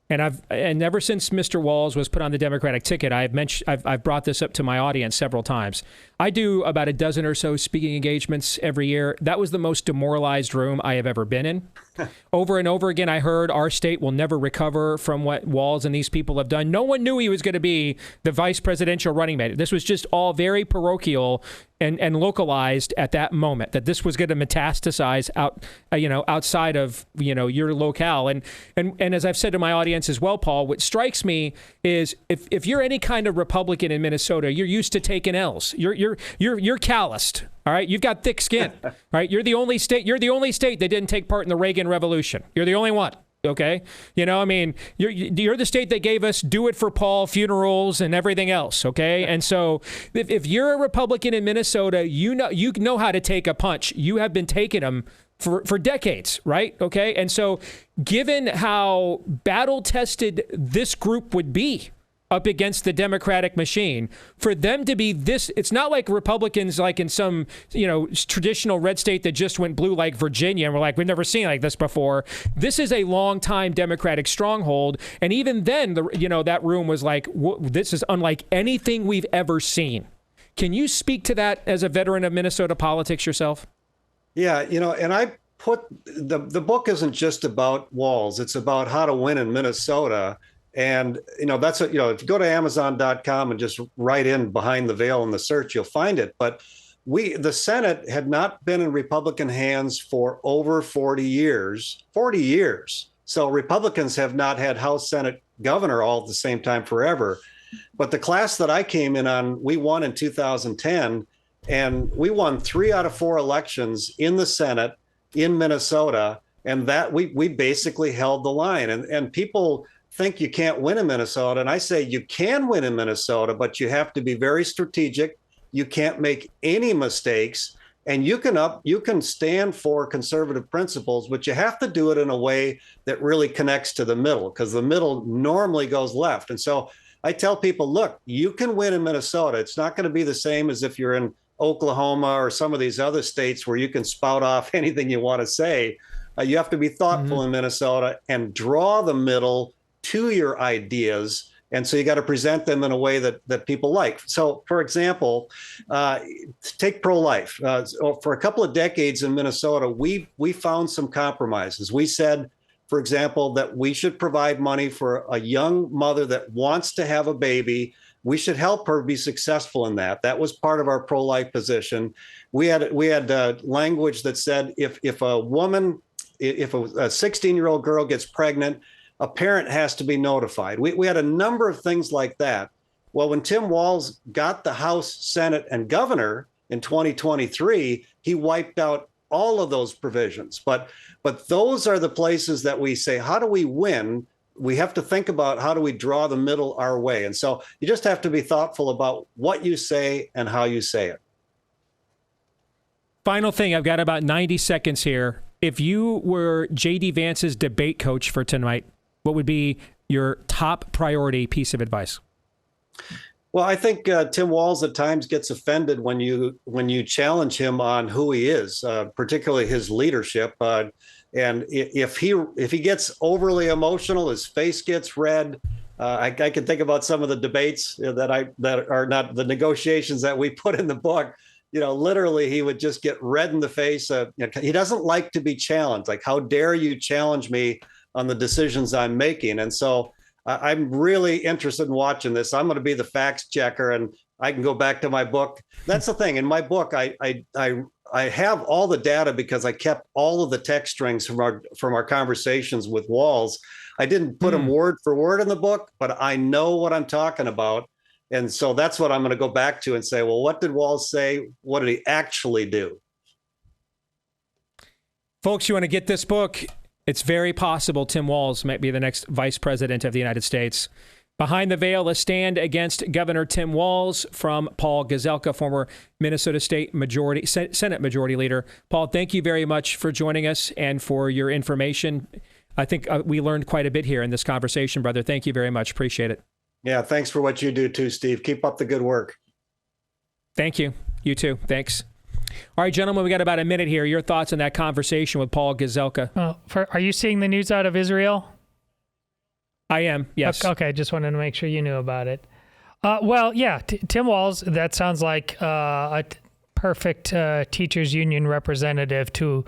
And ever since Mr. Walz was put on the Democratic ticket, I've brought this up to my audience several times. I do about a dozen or so speaking engagements every year. That was the most demoralized room I have ever been in. Over and over again, I heard our state will never recover from what Walz and these people have done. No one knew he was going to be the vice presidential running mate. This was just all very parochial and localized at that moment, that this was going to metastasize outside of, your locale. And as I've said to my audience as well, Paul, what strikes me is if you're any kind of Republican in Minnesota, you're used to taking L's. You're calloused. All right, you've got thick skin. All right, you're the only state that didn't take part in the Reagan Revolution. You're the only one. Okay, you're the state that gave us "Do It for Paul" funerals and everything else. Okay, and so if you're a Republican in Minnesota, you know how to take a punch. You have been taking them for decades, right? Okay, and so given how battle tested this group would be up against the Democratic machine, for them to be this, it's not like Republicans like in some, traditional red state that just went blue like Virginia and we're like, we've never seen like this before. This is a long time Democratic stronghold. And even then, that room was like, this is unlike anything we've ever seen. Can you speak to that as a veteran of Minnesota politics yourself? Yeah, and I put, the book isn't just about Walz. It's about how to win in Minnesota. And, that's if you go to Amazon.com and just write in Behind the Veil in the search, you'll find it. But the Senate had not been in Republican hands for over 40 years. So Republicans have not had House, Senate, governor all at the same time forever. But the class that I came in on, we won in 2010, and we won 3 out of 4 elections in the Senate in Minnesota. And that we basically held the line. And people think you can't win in Minnesota. And I say you can win in Minnesota, but you have to be very strategic. You can't make any mistakes. And you can stand for conservative principles, but you have to do it in a way that really connects to the middle, because the middle normally goes left. And so I tell people, look, you can win in Minnesota. It's not going to be the same as if you're in Oklahoma or some of these other states where you can spout off anything you want to say. You have to be thoughtful in Minnesota and draw the middle to your ideas. And so you got to present them in a way that people like. So, for example, take pro-life. For a couple of decades in Minnesota, we found some compromises. We said, for example, that we should provide money for a young mother that wants to have a baby. We should help her be successful in that. That was part of our pro-life position. We had language that said if a 16-year-old girl gets pregnant, a parent has to be notified. We had a number of things like that. Well, when Tim Walz got the House, Senate, and governor in 2023, he wiped out all of those provisions. But those are the places that we say, how do we win? We have to think about how do we draw the middle our way. And so you just have to be thoughtful about what you say and how you say it. Final thing, I've got about 90 seconds here. If you were J.D. Vance's debate coach for tonight, what would be your top priority piece of advice? Well, I think Tim Walz at times gets offended when you challenge him on who he is, particularly his leadership. And if he gets overly emotional, his face gets red. I can think about some of the debates that are not the negotiations that we put in the book. Literally, he would just get red in the face. He doesn't like to be challenged. Like, how dare you challenge me on the decisions I'm making? And so I'm really interested in watching this. I'm going to be the facts checker, and I can go back to my book. That's the thing. In my book, I have all the data because I kept all of the text strings from our conversations with Walz. I didn't put them word for word in the book, but I know what I'm talking about. And so that's what I'm going to go back to and say, well, what did Walz say? What did he actually do? Folks, you want to get this book? It's very possible Tim Walz might be the next vice president of the United States. Behind the Veil, a stand against Governor Tim Walz, from Paul Gazelka, former Minnesota State Senate Majority Leader. Paul, thank you very much for joining us and for your information. I think we learned quite a bit here in this conversation, brother. Thank you very much. Appreciate it. Yeah, thanks for what you do too, Steve. Keep up the good work. Thank you. You too. Thanks. All right, gentlemen, we got about a minute here. Your thoughts on that conversation with Paul Gazelka? Are you seeing the news out of Israel? I am, yes. Okay, just wanted to make sure you knew about it. Well, yeah, Tim Walz, that sounds like a perfect teachers union representative to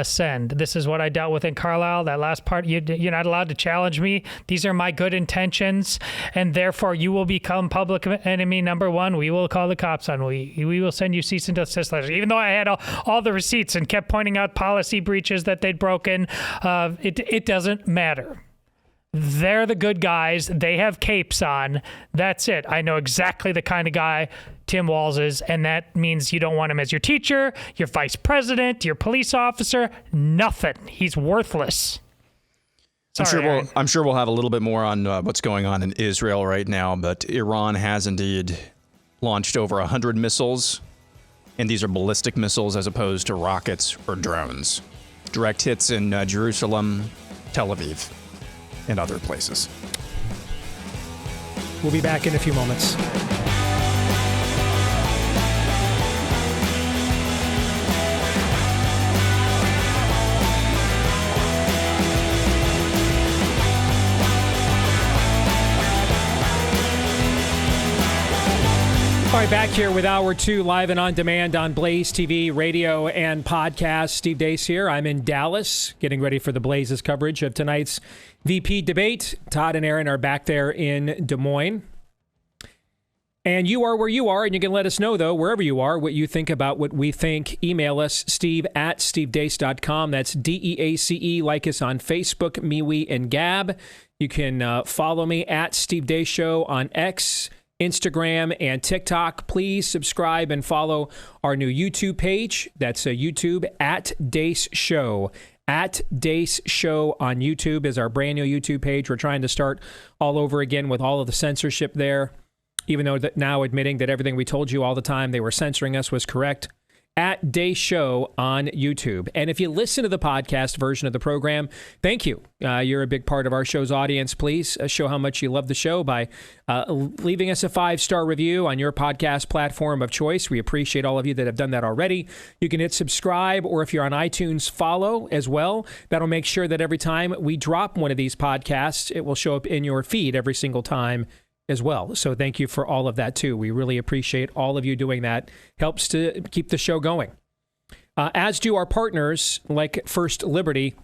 send. This is what I dealt with in Carlisle. That last part, you're not allowed to challenge me. These are my good intentions, and therefore you will become public enemy number one. We will call the cops on we will send you cease and desist letters. Even though I had all the receipts and kept pointing out policy breaches that they'd broken, it doesn't matter. They're the good guys. They have capes on. That's it. I know exactly the kind of guy Tim Walz is, and that means you don't want him as your teacher, your vice president, your police officer, nothing. He's worthless. Sorry, I'm sure we'll have a little bit more on what's going on in Israel right now, but Iran has indeed launched over 100 missiles, and these are ballistic missiles as opposed to rockets or drones. Direct hits in Jerusalem, Tel Aviv, and other places. We'll be back in a few moments. All right, back here with Hour 2, live and on demand on Blaze TV, radio, and podcast. Steve Deace here. I'm in Dallas, getting ready for the Blaze's coverage of tonight's VP debate. Todd and Aaron are back there in Des Moines. And you are where you are, and you can let us know, though, wherever you are, what you think about what we think. Email us, steve@stevedeace.com. That's DEACE. Like us on Facebook, MeWe, and Gab. You can follow me at Steve Deace Show on X, Instagram, and TikTok. Please subscribe and follow our new YouTube page. That's YouTube at Deace Show. At Deace Show on YouTube is our brand new YouTube page. We're trying to start all over again with all of the censorship there, even though now admitting that everything we told you all the time they were censoring us was correct. At Deace Show on YouTube. And if you listen to the podcast version of the program, thank you. You're a big part of our show's audience. Please show how much you love the show by leaving us a 5-star review on your podcast platform of choice. We appreciate all of you that have done that already. You can hit subscribe, or if you're on iTunes, follow as well. That'll make sure that every time we drop one of these podcasts, it will show up in your feed every single time as well. So thank you for all of that too. We really appreciate all of you doing that. Helps to keep the show going. As do our partners like First Liberty.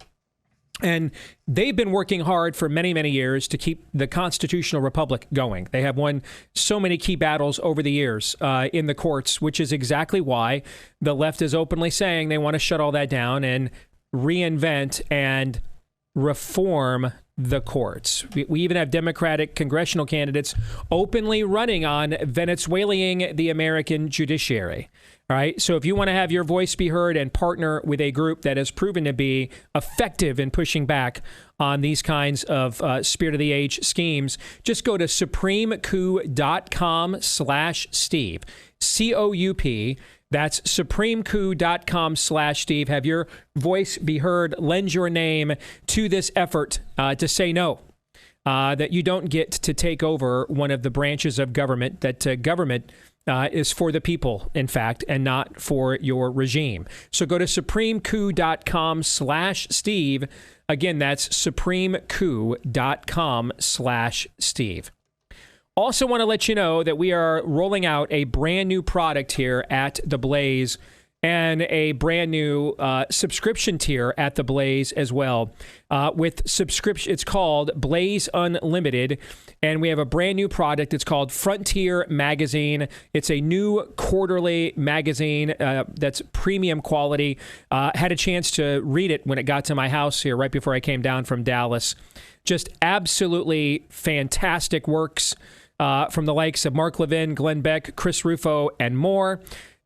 And they've been working hard for many, many years to keep the constitutional republic going. They have won so many key battles over the years in the courts, which is exactly why the left is openly saying they want to shut all that down and reinvent and reform the courts. We even have Democratic congressional candidates openly running on Venezuelaing the American judiciary. All right. So if you want to have your voice be heard and partner with a group that has proven to be effective in pushing back on these kinds of spirit of the age schemes, just go to supremecoup.com/Steve. COUP. That's supremecoup.com/Steve. Have your voice be heard. Lend your name to this effort to say no. That you don't get to take over one of the branches of government, that government is for the people, in fact, and not for your regime. So go to supremecoup.com/Steve. Again, that's supremecoup.com/Steve. Also want to let you know that we are rolling out a brand new product here at The Blaze and a brand new subscription tier at The Blaze as well. With subscription, it's called Blaze Unlimited, and we have a brand new product. It's called Frontier Magazine. It's a new quarterly magazine that's premium quality. Had a chance to read it when it got to my house here right before I came down from Dallas. Just absolutely fantastic works from the likes of Mark Levin, Glenn Beck, Chris Rufo, and more.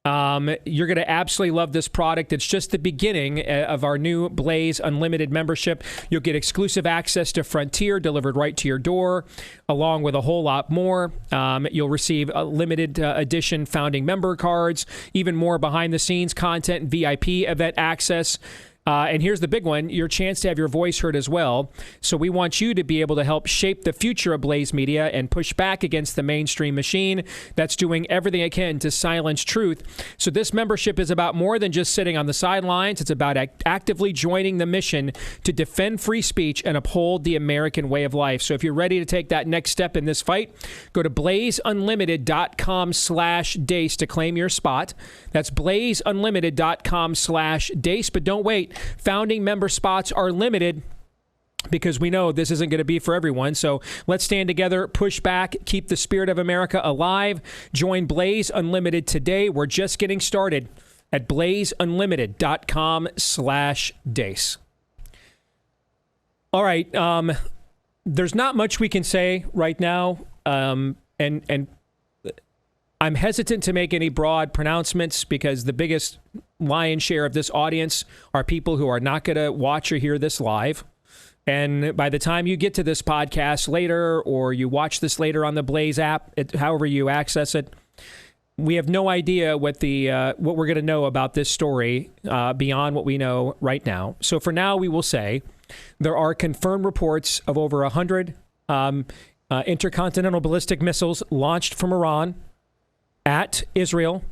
You're going to absolutely love this product. It's just the beginning of our new Blaze Unlimited membership. You'll get exclusive access to Frontier delivered right to your door, along with a whole lot more. You'll receive a limited edition founding member cards, even more behind-the-scenes content, VIP event access. And here's the big one, your chance to have your voice heard as well. So we want you to be able to help shape the future of Blaze Media and push back against the mainstream machine that's doing everything it can to silence truth. So this membership is about more than just sitting on the sidelines. It's about actively joining the mission to defend free speech and uphold the American way of life. So if you're ready to take that next step in this fight, go to blazeunlimited.com/Deace to claim your spot. That's blazeunlimited.com/Deace. But don't wait. Founding member spots are limited because we know this isn't going to be for everyone. So let's stand together, push back, keep the spirit of America alive. Join Blaze Unlimited today. We're just getting started at blazeunlimited.com/Deace. All right. There's not much we can say right now. And I'm hesitant to make any broad pronouncements because the biggest lion's share of this audience are people who are not going to watch or hear this live. And by the time you get to this podcast later or you watch this later on the Blaze app, however you access it, we have no idea what we're going to know about this story beyond what we know right now. So for now, we will say there are confirmed reports of over 100 intercontinental ballistic missiles launched from Iran at Israel.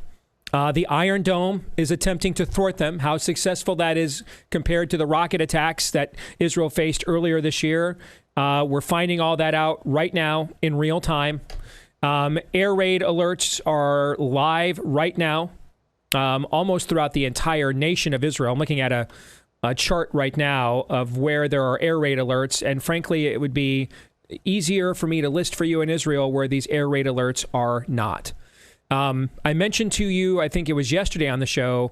The Iron Dome is attempting to thwart them. How successful that is compared to the rocket attacks that Israel faced earlier this year. We're finding all that out right now in real time. Air raid alerts are live right now, almost throughout the entire nation of Israel. I'm looking at a chart right now of where there are air raid alerts. And frankly, it would be easier for me to list for you in Israel where these air raid alerts are not. I mentioned to you, I think it was yesterday on the show,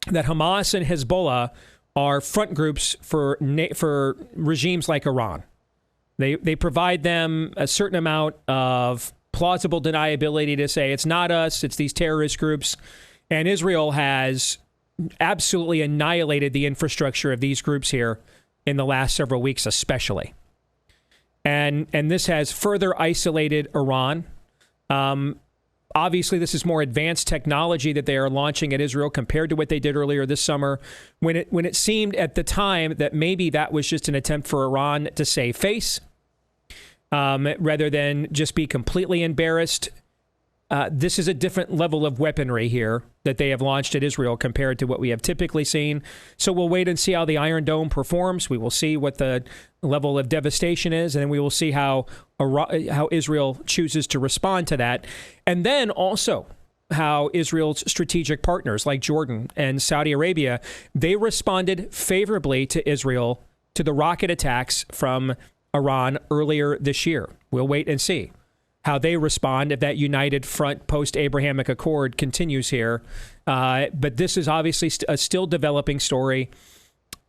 that Hamas and Hezbollah are front groups for regimes like Iran. They provide them a certain amount of plausible deniability to say it's not us, it's these terrorist groups. And Israel has absolutely annihilated the infrastructure of these groups here in the last several weeks, especially. And this has further isolated Iran. Obviously, this is more advanced technology that they are launching at Israel compared to what they did earlier this summer, when it seemed at the time that maybe that was just an attempt for Iran to save face, rather than just be completely embarrassed. This is a different level of weaponry here that they have launched at Israel compared to what we have typically seen. So we'll wait and see how the Iron Dome performs. We will see what the level of devastation is, and then we will see how Israel chooses to respond to that. And then also how Israel's strategic partners like Jordan and Saudi Arabia, they responded favorably to Israel to the rocket attacks from Iran earlier this year. We'll wait and see how they respond if that united front post-Abrahamic Accord continues here. But this is obviously a still developing story.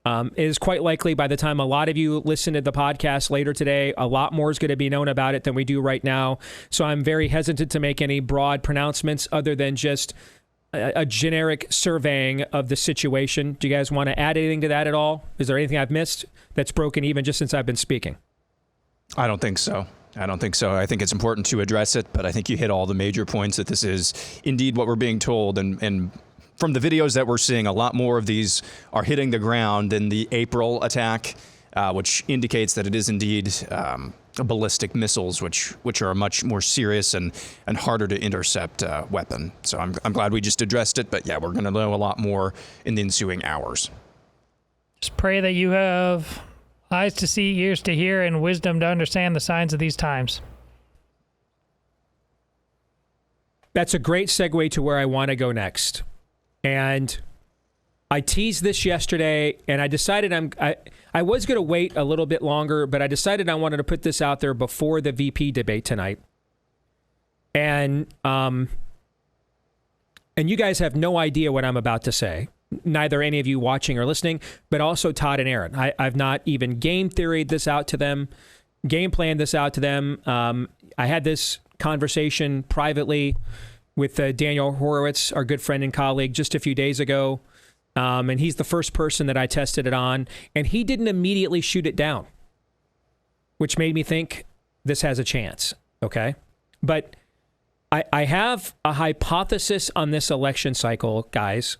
It is quite likely by the time a lot of you listen to the podcast later today, a lot more is going to be known about it than we do right now. So I'm very hesitant to make any broad pronouncements other than just a generic surveying of the situation. Do you guys want to add anything to that at all? Is there anything I've missed that's broken even just since I've been speaking? I don't think so. I think it's important to address it, but I think you hit all the major points that this is indeed what we're being told. And from the videos that we're seeing, a lot more of these are hitting the ground than the April attack, which indicates that it is indeed ballistic missiles, which are a much more serious and harder to intercept weapon. So I'm glad we just addressed it. But yeah, we're going to know a lot more in the ensuing hours. Just pray that you have eyes to see, ears to hear, and wisdom to understand the signs of these times. That's a great segue to where I want to go next. And I teased this yesterday, and I decided I was going to wait a little bit longer, but I decided I wanted to put this out there before the VP debate tonight. And you guys have no idea what I'm about to say. Neither any of you watching or listening, but also Todd and Aaron. I've not even game planned this out to them. I had this conversation privately with Daniel Horowitz, our good friend and colleague, just a few days ago. And he's the first person that I tested it on. And he didn't immediately shoot it down, which made me think this has a chance. Okay. But I have a hypothesis on this election cycle, guys.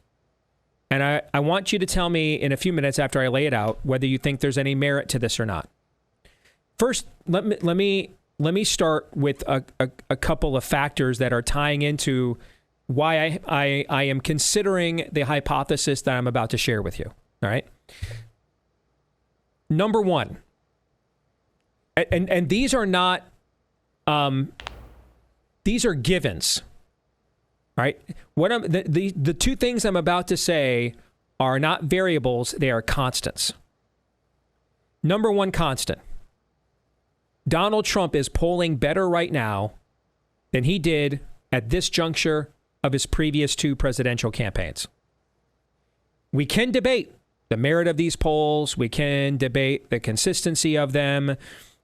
And I want you to tell me in a few minutes after I lay it out whether you think there's any merit to this or not. First, let me start with a couple of factors that are tying into why I am considering the hypothesis that I'm about to share with you. All right. Number one, and these are not, these are givens. All right. The two things I'm about to say are not variables, they are constants. Number one constant. Donald Trump is polling better right now than he did at this juncture of his previous two presidential campaigns. We can debate the merit of these polls. We can debate the consistency of them,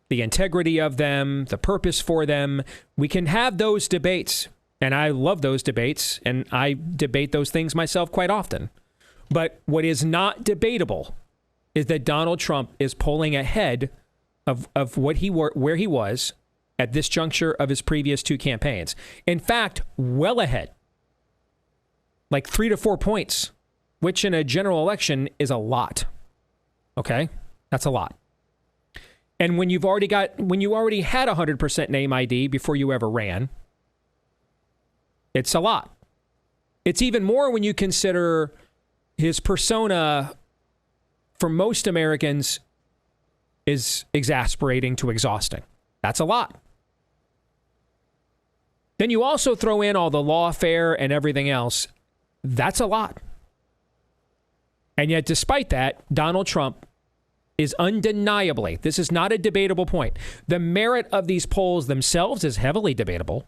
the integrity of them, the purpose for them. We can have those debates. And I love those debates, and I debate those things myself quite often. But what is not debatable is that Donald Trump is polling ahead of where he was at this juncture of his previous two campaigns. In fact, well ahead, like 3 to 4 points, which in a general election is a lot. Okay, that's a lot. And when you already had 100% name ID before you ever ran, it's a lot. It's even more when you consider his persona, for most Americans, is exasperating to exhausting. That's a lot. Then you also throw in all the lawfare and everything else. That's a lot. And yet, despite that, Donald Trump is undeniably, this is not a debatable point. The merit of these polls themselves is heavily debatable.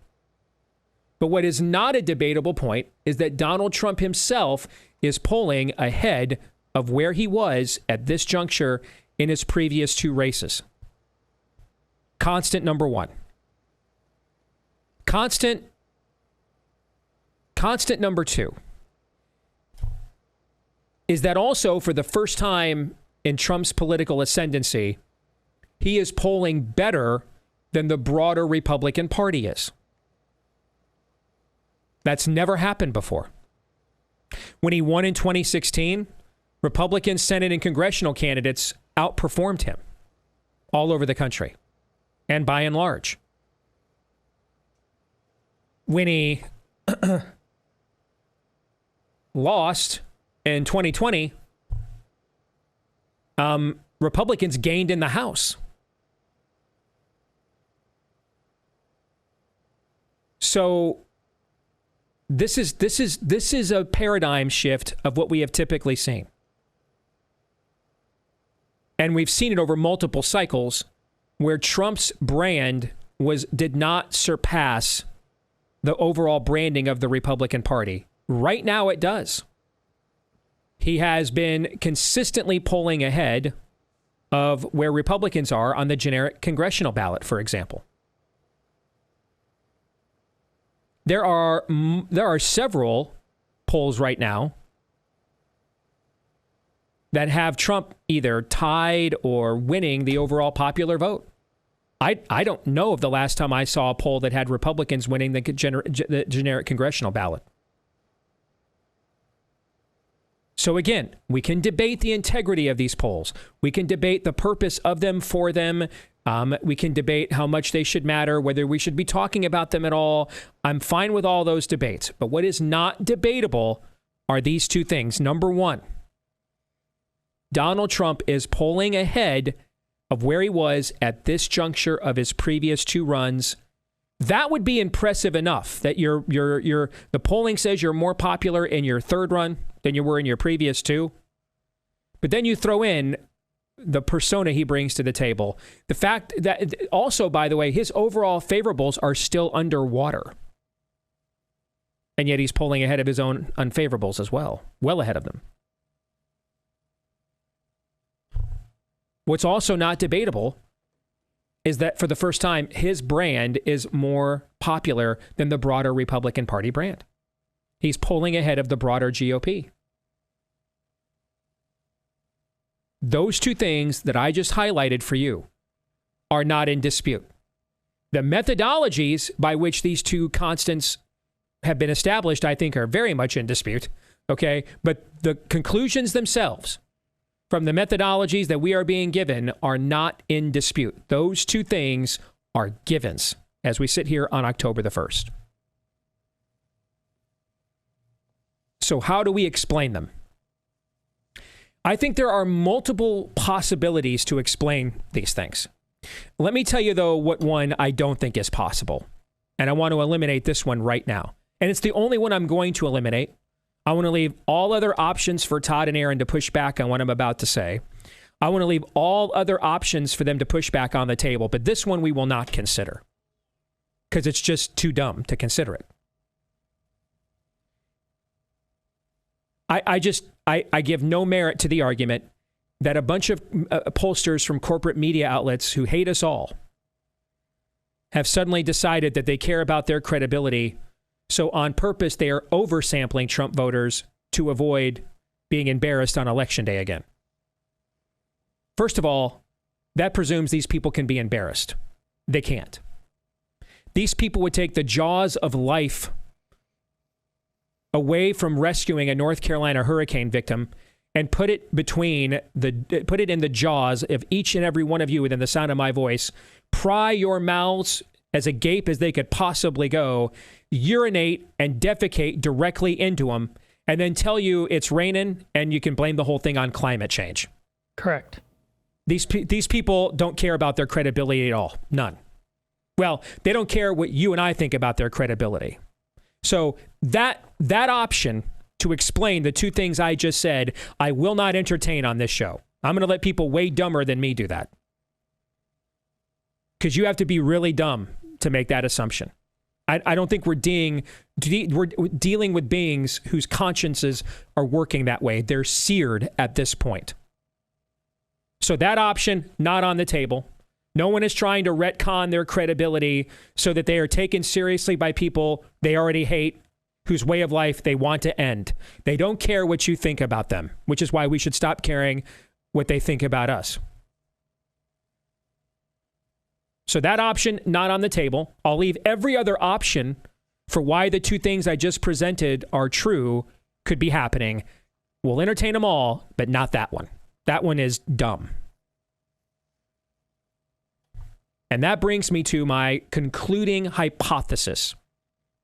But what is not a debatable point is that Donald Trump himself is polling ahead of where he was at this juncture in his previous two races. Constant number one. Constant number two is that also for the first time in Trump's political ascendancy, he is polling better than the broader Republican Party is. That's never happened before. When he won in 2016, Republican Senate and congressional candidates outperformed him all over the country and by and large. When he lost in 2020, Republicans gained in the House. So this is a paradigm shift of what we have typically seen. And we've seen it over multiple cycles where Trump's brand did not surpass the overall branding of the Republican Party. Right now it does. he has been consistently polling ahead of where Republicans are on the generic congressional ballot, for example. There are several polls right now that have Trump either tied or winning the overall popular vote. I don't know of the last time I saw a poll that had Republicans winning the generic congressional ballot. So again, we can debate the integrity of these polls. We can debate the purpose of them for them. We can debate how much they should matter, whether we should be talking about them at all. I'm fine with all those debates. But what is not debatable are these two things. Number one, Donald Trump is polling ahead of where he was at this juncture of his previous two runs. That would be impressive enough that the polling says you're more popular in your third run than you were in your previous two. But then you throw in the persona he brings to the table. The fact that also, by the way, his overall favorables are still underwater. And yet he's polling ahead of his own unfavorables as well. Well ahead of them. What's also not debatable is that for the first time, his brand is more popular than the broader Republican Party brand. He's polling ahead of the broader GOP. Those two things that I just highlighted for you are not in dispute. The methodologies by which these two constants have been established, I think, are very much in dispute. Okay? But the conclusions themselves from the methodologies that we are being given are not in dispute. Those two things are givens as we sit here on October the 1st. So how do we explain them? I think there are multiple possibilities to explain these things. Let me tell you, though, what one I don't think is possible. And I want to eliminate this one right now. And it's the only one I'm going to eliminate. I want to leave all other options for Todd and Aaron to push back on what I'm about to say. I want to leave all other options for them to push back on the table. But this one we will not consider because it's just too dumb to consider it. I give no merit to the argument that a bunch of pollsters from corporate media outlets who hate us all have suddenly decided that they care about their credibility. So on purpose, they are oversampling Trump voters to avoid being embarrassed on Election Day again. First of all, that presumes these people can be embarrassed. They can't. These people would take the jaws of life away from rescuing a North Carolina hurricane victim and put it in the jaws of each and every one of you within the sound of my voice. Pry your mouths as agape as they could possibly go, urinate and defecate directly into them, and then tell you it's raining and you can blame the whole thing on climate change. Correct. These people don't care about their credibility at all. None. Well, they don't care what you and I think about their credibility. So that option to explain the two things I just said, I will not entertain on this show. I'm going to let people way dumber than me do that. Because you have to be really dumb to make that assumption. I don't think we're dealing with beings whose consciences are working that way. They're seared at this point. So that option, not on the table. No one is trying to retcon their credibility so that they are taken seriously by people they already hate, whose way of life they want to end. They don't care what you think about them, which is why we should stop caring what they think about us. So that option, not on the table. I'll leave every other option for why the two things I just presented are true, could be happening. We'll entertain them all, but not that one. That one is dumb. And that brings me to my concluding hypothesis.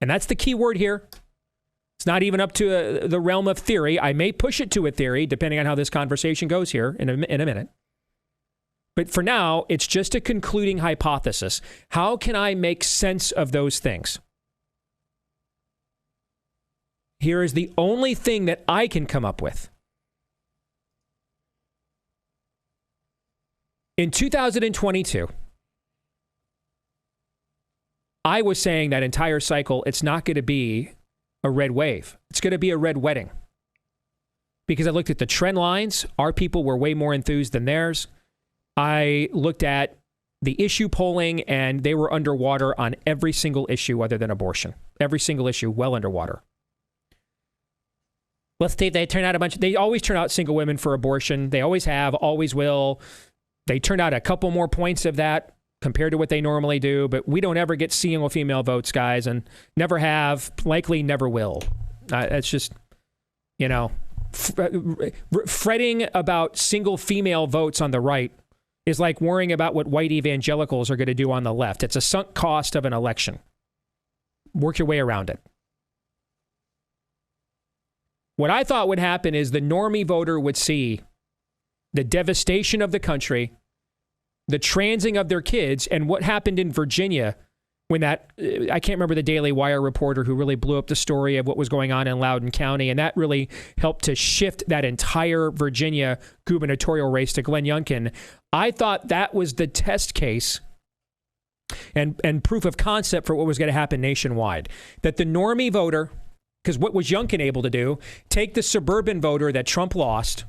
And that's the key word here. It's not even up to the realm of theory. I may push it to a theory, depending on how this conversation goes here in a minute. But for now, it's just a concluding hypothesis. How can I make sense of those things? Here is the only thing that I can come up with. In 2022, I was saying that entire cycle, it's not going to be a red wave. It's going to be a red wedding. because I looked at the trend lines. Our people were way more enthused than theirs. I looked at the issue polling, and they were underwater on every single issue other than abortion. Every single issue well underwater. Let's see if they turn out they always turn out single women for abortion. They always have, always will. They turned out a couple more points of that compared to what they normally do, but we don't ever get single female votes, guys, and never have, likely never will. It's just, fretting about single female votes on the right is like worrying about what white evangelicals are going to do on the left. It's a sunk cost of an election. Work your way around it. What I thought would happen is the normie voter would see the devastation of the country, the transing of their kids, and what happened in Virginia when that, I can't remember the Daily Wire reporter who really blew up the story of what was going on in Loudoun County, and that really helped to shift that entire Virginia gubernatorial race to Glenn Youngkin. I thought that was the test case and proof of concept for what was going to happen nationwide. That the normie voter, because what was Youngkin able to do? Take the suburban voter that Trump lost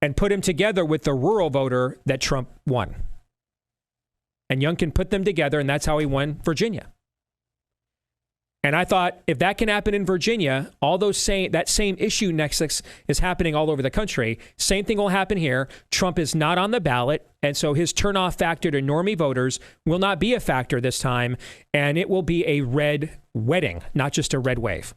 and put him together with the rural voter that Trump won. And Youngkin put them together, and that's how he won Virginia. And I thought, if that can happen in Virginia, that same issue nexus is happening all over the country. Same thing will happen here. Trump is not on the ballot, and so his turnoff factor to normie voters will not be a factor this time, and it will be a red wedding, not just a red wave.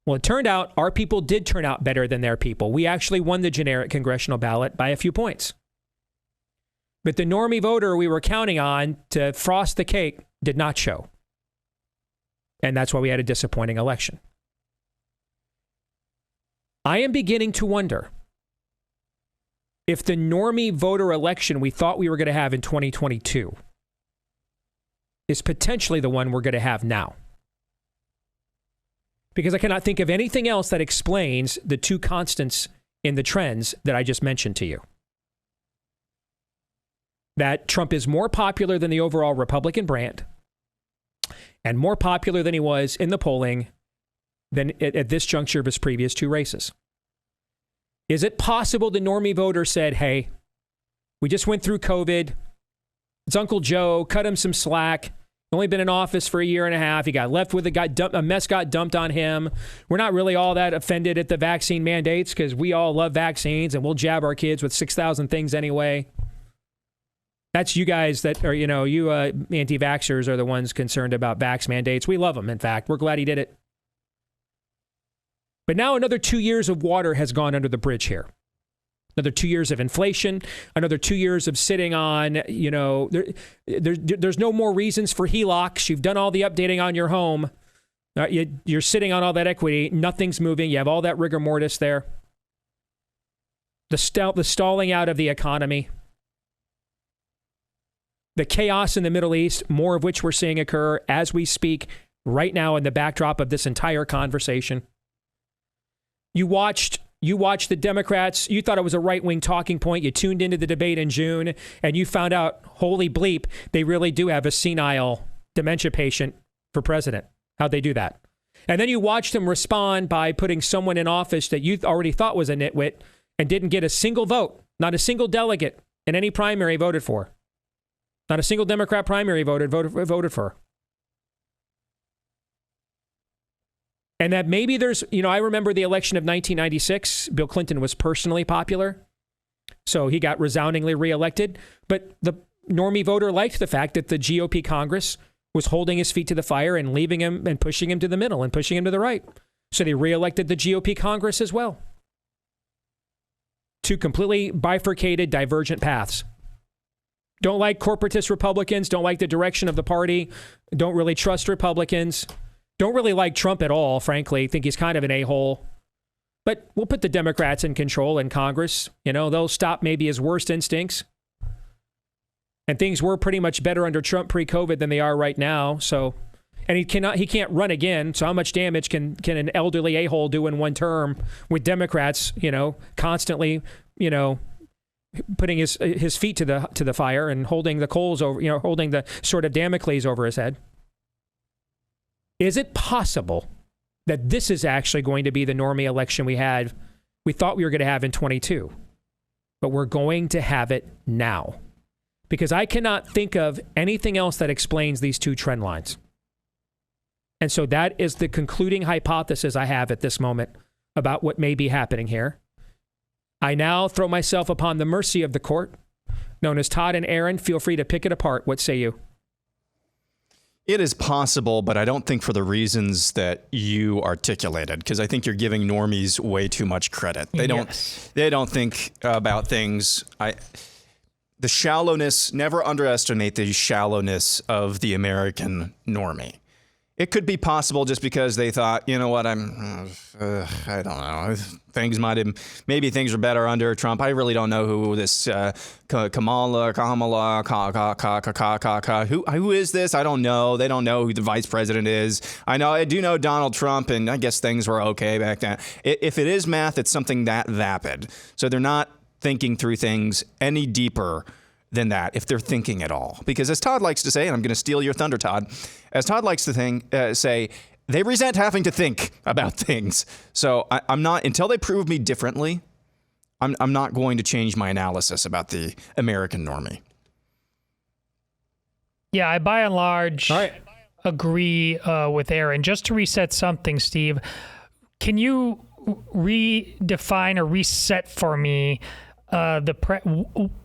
Well, it turned out our people did turn out better than their people. We actually won the generic congressional ballot by a few points. But the normie voter we were counting on to frost the cake did not show. And that's why we had a disappointing election. I am beginning to wonder if the normie voter election we thought we were going to have in 2022 is potentially the one we're going to have now. Because I cannot think of anything else that explains the two constants in the trends that I just mentioned to you. That Trump is more popular than the overall Republican brand and more popular than he was in the polling than at this juncture of his previous two races. Is it possible the normie voter said, hey, we just went through COVID. It's Uncle Joe. Cut him some slack. Only been in office for a year and a half. He got left with a mess got dumped on him. We're not really all that offended at the vaccine mandates because we all love vaccines and we'll jab our kids with 6,000 things anyway. That's you guys that are, you anti-vaxxers are the ones concerned about vax mandates. We love them, in fact. We're glad he did it. But now another 2 years of water has gone under the bridge here. Another 2 years of inflation, another 2 years of sitting on, there's no more reasons for HELOCs. You've done all the updating on your home. You're sitting on all that equity. Nothing's moving. You have all that rigor mortis there. The stalling out of the economy. The chaos in the Middle East, more of which we're seeing occur as we speak right now in the backdrop of this entire conversation. You watched the Democrats. You thought it was a right-wing talking point. You tuned into the debate in June, and you found out, holy bleep, they really do have a senile dementia patient for president. How'd they do that? And then you watched them respond by putting someone in office that you already thought was a nitwit and didn't get a single vote, not a single delegate in any primary voted for. Not a single Democrat primary voted for. And that maybe there's, I remember the election of 1996. Bill Clinton was personally popular. So he got resoundingly reelected. But the normie voter liked the fact that the GOP Congress was holding his feet to the fire and leaving him and pushing him to the middle and pushing him to the right. So they reelected the GOP Congress as well. Two completely bifurcated, divergent paths. Don't like corporatist Republicans, don't like the direction of the party, don't really trust Republicans, don't really like Trump at all, frankly. Think he's kind of an a-hole. But we'll put the Democrats in control in Congress. They'll stop maybe his worst instincts. And things were pretty much better under Trump pre-COVID than they are right now. So, and he can't run again. So how much damage can an elderly a-hole do in one term with Democrats, constantly, putting his feet to the fire and holding the coals over, holding the sort of Damocles over his head. Is it possible that this is actually going to be the normie election we had we thought we were going to have in 22. But we're going to have it now. Because I cannot think of anything else that explains these two trend lines. And so that is the concluding hypothesis I have at this moment about what may be happening here. I now throw myself upon the mercy of the court, known as Todd and Aaron. Feel free to pick it apart. What say you? It is possible, but I don't think for the reasons that you articulated, because I think you're giving normies way too much credit. They don't think about things. The shallowness, never underestimate the shallowness of the American normie. It could be possible just because they thought, you know what, I don't know. Maybe things are better under Trump. I really don't know who this Kamala, who is this? I don't know. They don't know who the vice president is. I do know Donald Trump, and I guess things were okay back then. If it is math, it's something that vapid. So they're not thinking through things any deeper than that, if they're thinking at all. Because as Todd likes to say, and I'm going to steal your thunder, Todd, as Todd likes to say, they resent having to think about things. So I'm not, until they prove me differently, I'm not going to change my analysis about the American normie. Yeah, I by and large agree with Aaron. Just to reset something, Steve, can you redefine or reset for me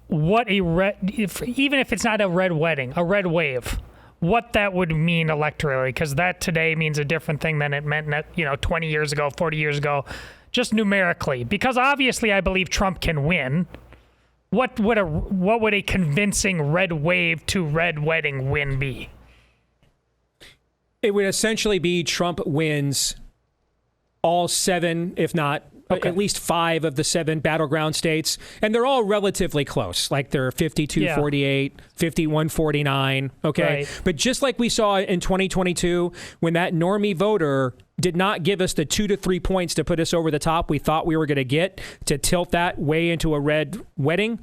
what even if it's not a red wedding, a red wave, what that would mean electorally? Because that today means a different thing than it meant 20 years ago, 40 years ago, just numerically. Because obviously I believe Trump can win. What would a convincing red wave to red wedding win be? It would essentially be Trump wins all 7, if not at least 5 of the 7 battleground states. And they're all relatively close. Like they're 52-48, 51-49. Okay. Right. But just like we saw in 2022, when that normie voter did not give us the 2 to 3 points to put us over the top we thought we were going to get to tilt that way into a red wedding,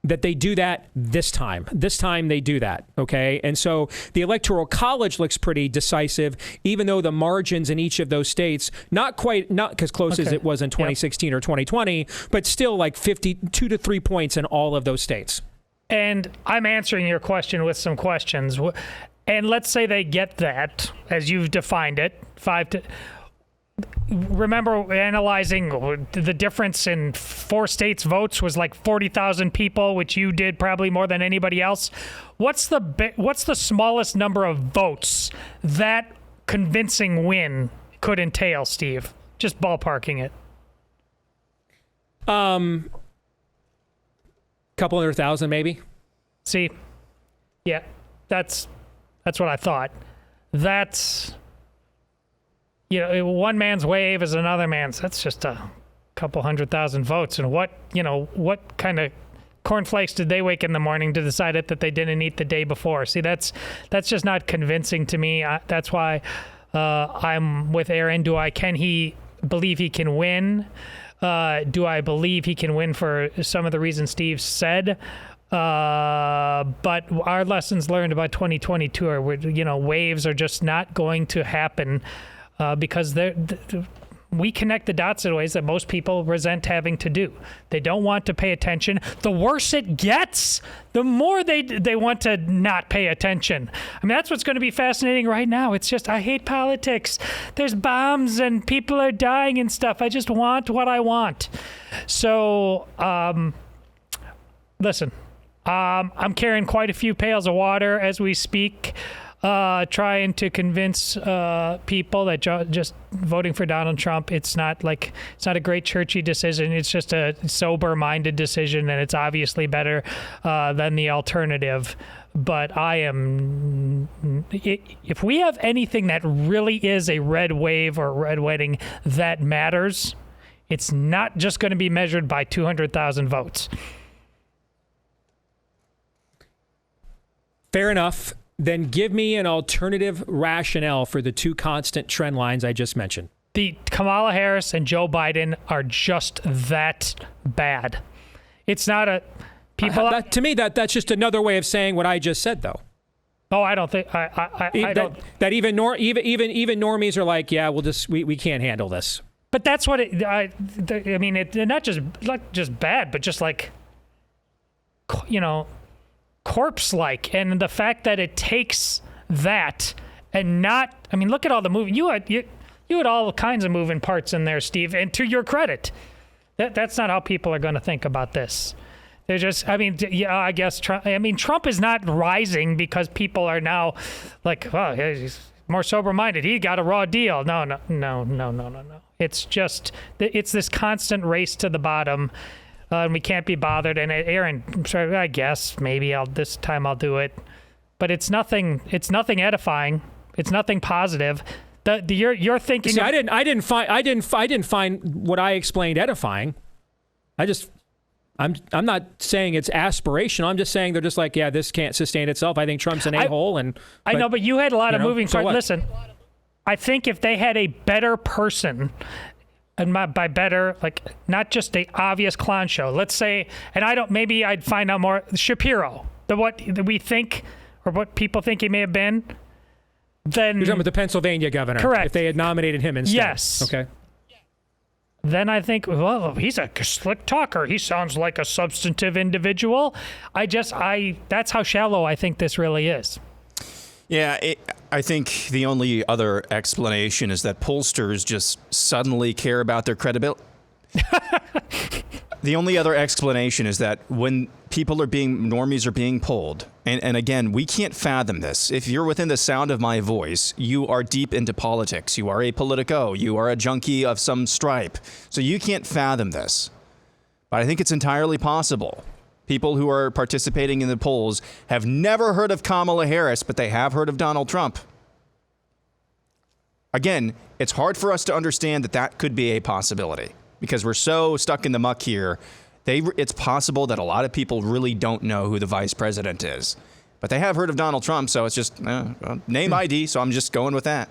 that they do that this time. This time they do that, okay? And so the Electoral College looks pretty decisive, even though the margins in each of those states, not as close as it was in 2016 or 2020, but still like 2 to 3 points in all of those states. And I'm answering your question with some questions. And let's say they get that, as you've defined it, 5 to... Remember analyzing the difference in 4 states' votes was like 40,000 people, which you did probably more than anybody else. What's the smallest number of votes that convincing win could entail, Steve? Just ballparking it. Couple 100,000 maybe. See, yeah, that's what I thought. That's... one man's wave is another man's. That's just a couple 100,000 votes. And what kind of cornflakes did they wake in the morning to decide that they didn't eat the day before? See, that's just not convincing to me. That's why I'm with Aaron. Can he believe he can win? Do I believe he can win for some of the reasons Steve said? But our lessons learned about 2022 are, waves are just not going to happen. Because we connect the dots in ways that most people resent having to do. They don't want to pay attention. The worse it gets, the more they want to not pay attention. I mean, that's what's going to be fascinating right now. It's just, I hate politics. There's bombs and people are dying and stuff. I just want what I want. So, listen, I'm carrying quite a few pails of water as we speak. Trying to convince people that just voting for Donald Trump, it's not a great churchy decision. It's just a sober-minded decision, and it's obviously better than the alternative. But if we have anything that really is a red wave or red wedding that matters, it's not just going to be measured by 200,000 votes. Fair enough. Then give me an alternative rationale for the 2 constant trend lines I just mentioned. The Kamala Harris and Joe Biden are just that bad. It's not a people. To me, that's just another way of saying what I just said, though. Oh, I don't think I don't. That even normies are like, yeah, we can't handle this. But that's what I mean, it's not just bad, but just like, corpse-like. And the fact that it takes that and not, I mean, look at all the moving. You had all kinds of moving parts in there, Steve. And to your credit, that's not how people are going to think about this. They're just, I mean, yeah, I guess Trump is not rising because people are now like, oh, he's more sober-minded. He got a raw deal. No. It's just, it's this constant race to the bottom, and we can't be bothered. And Aaron, I guess maybe this time I'll do it, but it's nothing edifying. It's nothing positive. You're thinking. See, I didn't find what I explained edifying. I'm not saying it's aspirational. I'm just saying they're just like, yeah, this can't sustain itself. I think Trump's an a-hole. I know, but you had a lot of moving parts. Listen, I think if they had a better person, and by better, like not just the obvious clown show, let's say, and maybe I'd find out more, Shapiro, what we think or what people think he may have been, then... You're talking about the Pennsylvania governor. Correct. If they had nominated him instead. Yes. Okay. Then I think, well, he's a slick talker. He sounds like a substantive individual. That's how shallow I think this really is. Yeah, I think the only other explanation is that pollsters just suddenly care about their credibility. The only other explanation is that when normies are being polled, and again, we can't fathom this. If you're within the sound of my voice, you are deep into politics. You are a politico. You are a junkie of some stripe. So you can't fathom this. But I think it's entirely possible. People who are participating in the polls have never heard of Kamala Harris, but they have heard of Donald Trump. Again, it's hard for us to understand that could be a possibility because we're so stuck in the muck here. It's possible that a lot of people really don't know who the vice president is, but they have heard of Donald Trump, so it's just name ID, so I'm just going with that.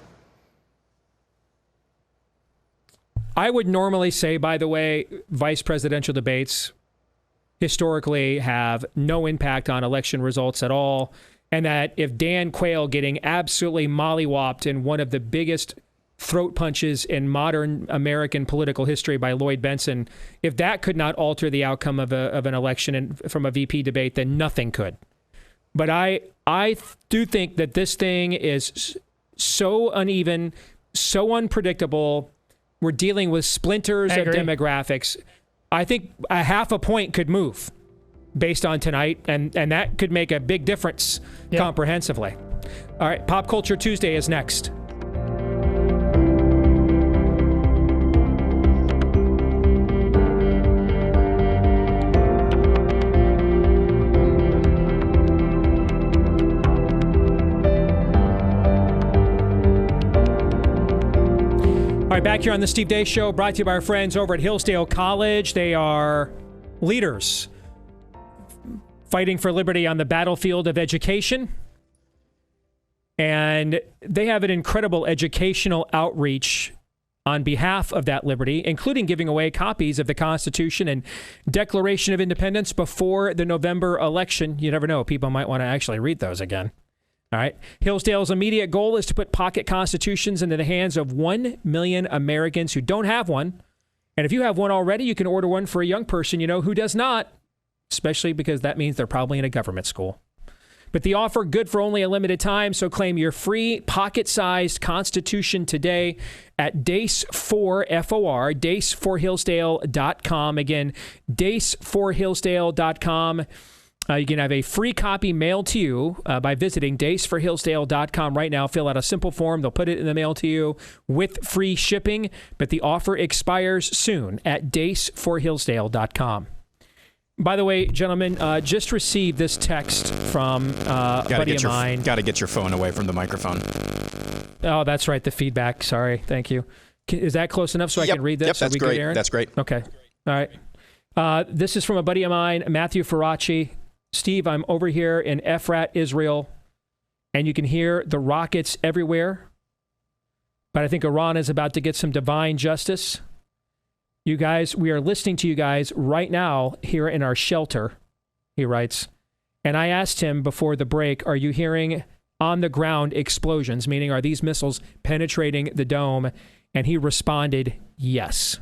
I would normally say, by the way, vice presidential debates historically have no impact on election results at all, and that if Dan Quayle getting absolutely mollywopped in one of the biggest throat punches in modern American political history by Lloyd Benson, if that could not alter the outcome of an election from a VP debate, then nothing could. But I do think that this thing is so uneven, so unpredictable. We're dealing with splinters of demographics. I think a half a point could move based on tonight, and that could make a big difference comprehensively. All right, Pop Culture Tuesday is next. All right, back here on the Steve Deace Show, brought to you by our friends over at Hillsdale College. They are leaders fighting for liberty on the battlefield of education. And they have an incredible educational outreach on behalf of that liberty, including giving away copies of the Constitution and Declaration of Independence before the November election. You never know. People might want to actually read those again. All right. Hillsdale's immediate goal is to put pocket constitutions into the hands of 1 million Americans who don't have one. And if you have one already, you can order one for a young person you know who does not, especially because that means they're probably in a government school. But the offer good for only a limited time, so claim your free pocket-sized Constitution today at Deace4FOR, Deace4Hillsdale.com. Again, Deace4Hillsdale.com. You can have a free copy mailed to you by visiting Deace4Hillsdale.com right now. Fill out a simple form. They'll put it in the mail to you with free shipping, but the offer expires soon at Deace4Hillsdale.com. By the way, gentlemen, just received this text from a buddy of mine. Got to get your phone away from the microphone. Oh, that's right. The feedback. Sorry. Thank you. Is that close enough so I can read this? Yep, that's great. That's great. Okay. All right. This is from a buddy of mine, Matthew Faraci. Steve, I'm over here in Efrat, Israel, and you can hear the rockets everywhere. But I think Iran is about to get some divine justice. You guys, we are listening to you guys right now here in our shelter, he writes. And I asked him before the break, are you hearing on-the-ground explosions, meaning are these missiles penetrating the dome? And he responded, yes.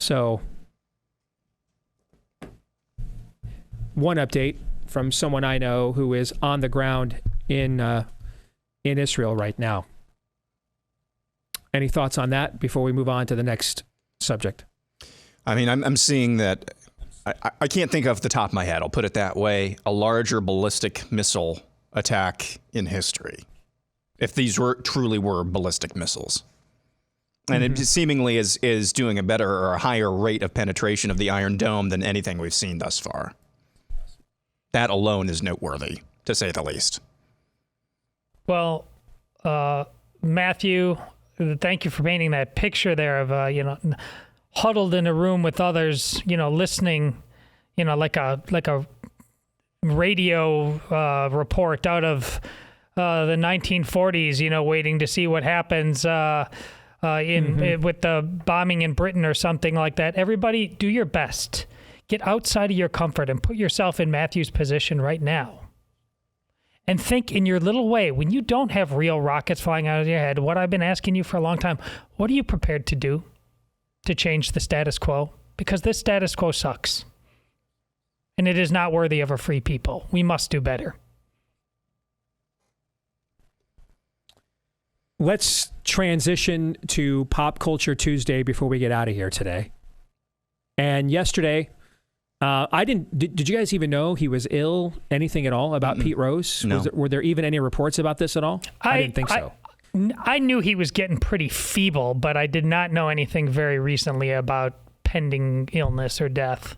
So, one update from someone I know who is on the ground in Israel right now. Any thoughts on that before we move on to the next subject? I mean, I'm seeing that. I can't think off the top of my head, I'll put it that way, a larger ballistic missile attack in history, if these truly were ballistic missiles. And it seemingly is doing a better or a higher rate of penetration of the Iron Dome than anything we've seen thus far. That alone is noteworthy, to say the least. Well, Matthew, thank you for painting that picture there of, huddled in a room with others, listening, like a radio report out of the 1940s, waiting to see what happens with the bombing in Britain or something like that. Everybody, do your best. Get outside of your comfort and put yourself in Matthew's position right now. And think in your little way, when you don't have real rockets flying out of your head, what I've been asking you for a long time, what are you prepared to do to change the status quo? Because this status quo sucks. And it is not worthy of a free people. We must do better. Let's transition to Pop Culture Tuesday before we get out of here today. And yesterday, did you guys even know he was ill? Anything at all about Pete Rose? No. Were there even any reports about this at all? I didn't think so. I knew he was getting pretty feeble, but I did not know anything very recently about pending illness or death.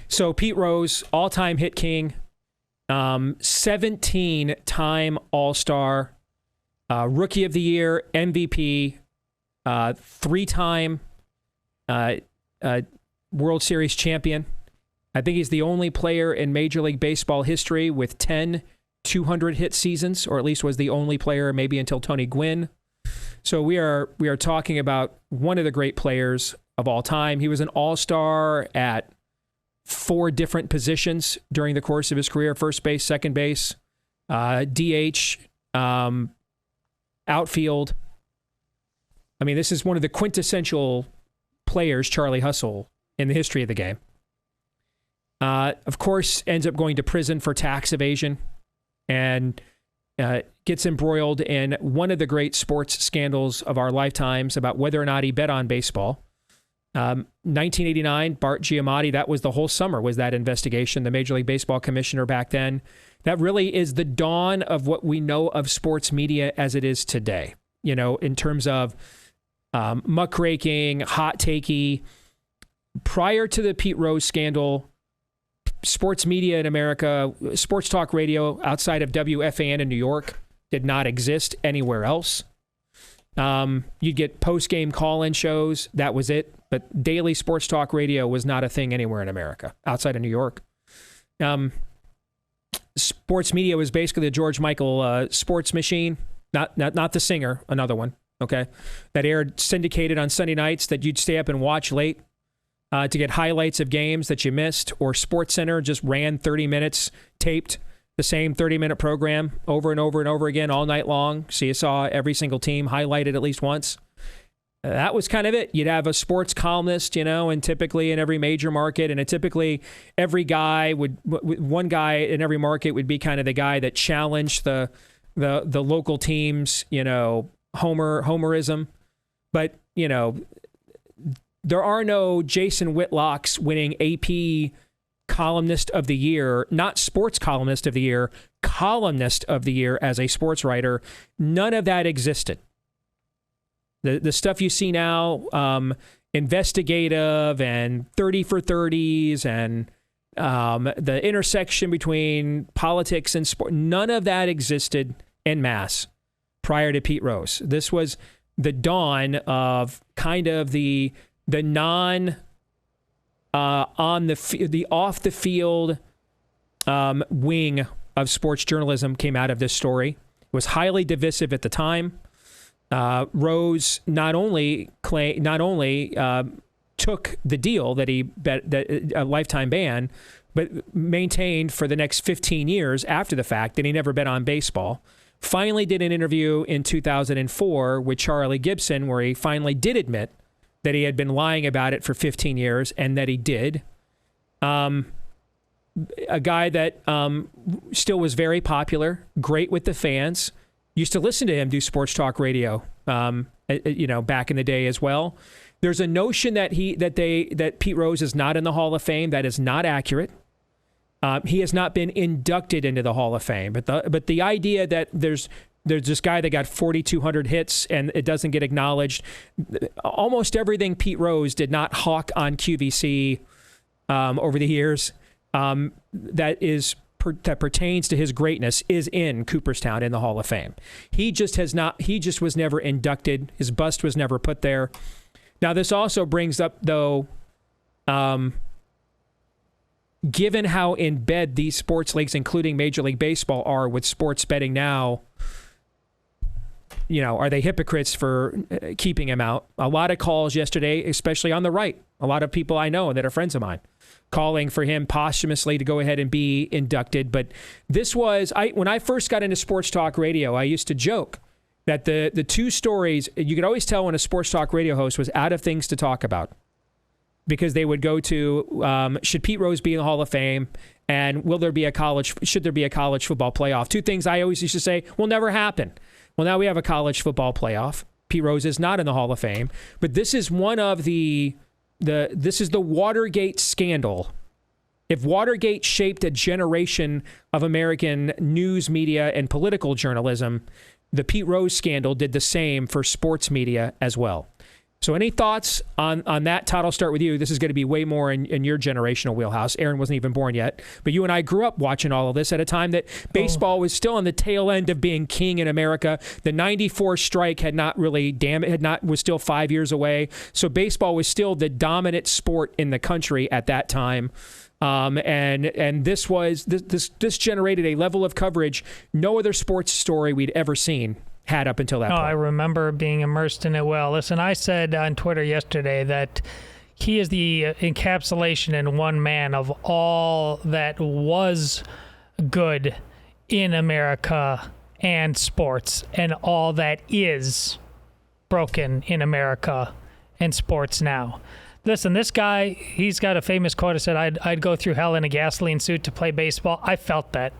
So Pete Rose, all-time hit king, 17-time All-Star, Rookie of the Year, MVP, 3-time World Series champion. I think he's the only player in Major League Baseball history with 10 200-hit seasons, or at least was the only player maybe until Tony Gwynn. So we are talking about one of the great players of all time. He was an all-star at 4 different positions during the course of his career: first base, second base, DH, outfield. I mean, this is one of the quintessential players, Charlie Hustle, in the history of the game. Of course, ends up going to prison for tax evasion and gets embroiled in one of the great sports scandals of our lifetimes about whether or not he bet on baseball. 1989, Bart Giamatti, that was the whole summer, was that investigation, the Major League Baseball commissioner back then. That really is the dawn of what we know of sports media as it is today, in terms of muckraking, hot takey. Prior to the Pete Rose scandal, sports media in America, sports talk radio outside of WFAN in New York did not exist anywhere else. You'd get post-game call-in shows. That was it. But daily sports talk radio was not a thing anywhere in America outside of New York. Sports media was basically the George Michael sports machine, not the singer, another one, okay, that aired syndicated on Sunday nights that you'd stay up and watch late to get highlights of games that you missed, or SportsCenter just ran 30 minutes, taped the same 30-minute program over and over and over again all night long, so you saw every single team highlighted at least once. That was kind of it. You'd have a sports columnist, and typically in every major market, and typically every guy one guy in every market would be kind of the guy that challenged the local teams, homerism. But, there are no Jason Whitlocks winning AP columnist of the year, not sports columnist of the year, columnist of the year as a sports writer. None of that existed. The stuff you see now, investigative and 30 for 30s and the intersection between politics and sport, none of that existed en masse prior to Pete Rose. This was the dawn of kind of the non the off the field wing of sports journalism came out of this story. It was highly divisive at the time. Rose not only took the deal that a lifetime ban, but maintained for the next 15 years after the fact that he never bet on baseball. finally did an interview in 2004 with Charlie Gibson where he finally did admit that he had been lying about it for 15 years and that he did. A guy that still was very popular, great with the fans. Used to listen to him do sports talk radio, back in the day as well. There's a notion that Pete Rose is not in the Hall of Fame. That is not accurate. He has not been inducted into the Hall of Fame. But the idea that there's this guy that got 4,200 hits and it doesn't get acknowledged. Almost everything Pete Rose did not hawk on QVC over the years that pertains to his greatness is in Cooperstown in the Hall of Fame. He just was never inducted. His bust was never put there. Now, this also brings up, though, given how in bed these sports leagues, including Major League Baseball, are with sports betting now, are they hypocrites for keeping him out? A lot of calls yesterday, especially on the right. A lot of people I know that are friends of mine calling for him posthumously to go ahead and be inducted. But this was, when I first got into sports talk radio, I used to joke that the two stories, you could always tell when a sports talk radio host was out of things to talk about because they would go to, should Pete Rose be in the Hall of Fame? And should there be a college football playoff? Two things I always used to say will never happen. Well, now we have a college football playoff. Pete Rose is not in the Hall of Fame, but this is one of this is the Watergate scandal. If Watergate shaped a generation of American news media and political journalism, the Pete Rose scandal did the same for sports media as well. So any thoughts on that? Todd, I'll start with you. This is going to be way more in your generational wheelhouse. Aaron wasn't even born yet. But you and I grew up watching all of this at a time that baseball was still on the tail end of being king in America. The 94 strike was still 5 years away. So baseball was still the dominant sport in the country at that time. And this generated a level of coverage no other sports story we'd ever seen had up until that point. I remember being immersed in it well. Listen, I said on Twitter yesterday that he is the encapsulation in one man of all that was good in America and sports and all that is broken in America and sports now. Listen, this guy, he's got a famous quote that said, I'd go through hell in a gasoline suit to play baseball. I felt that.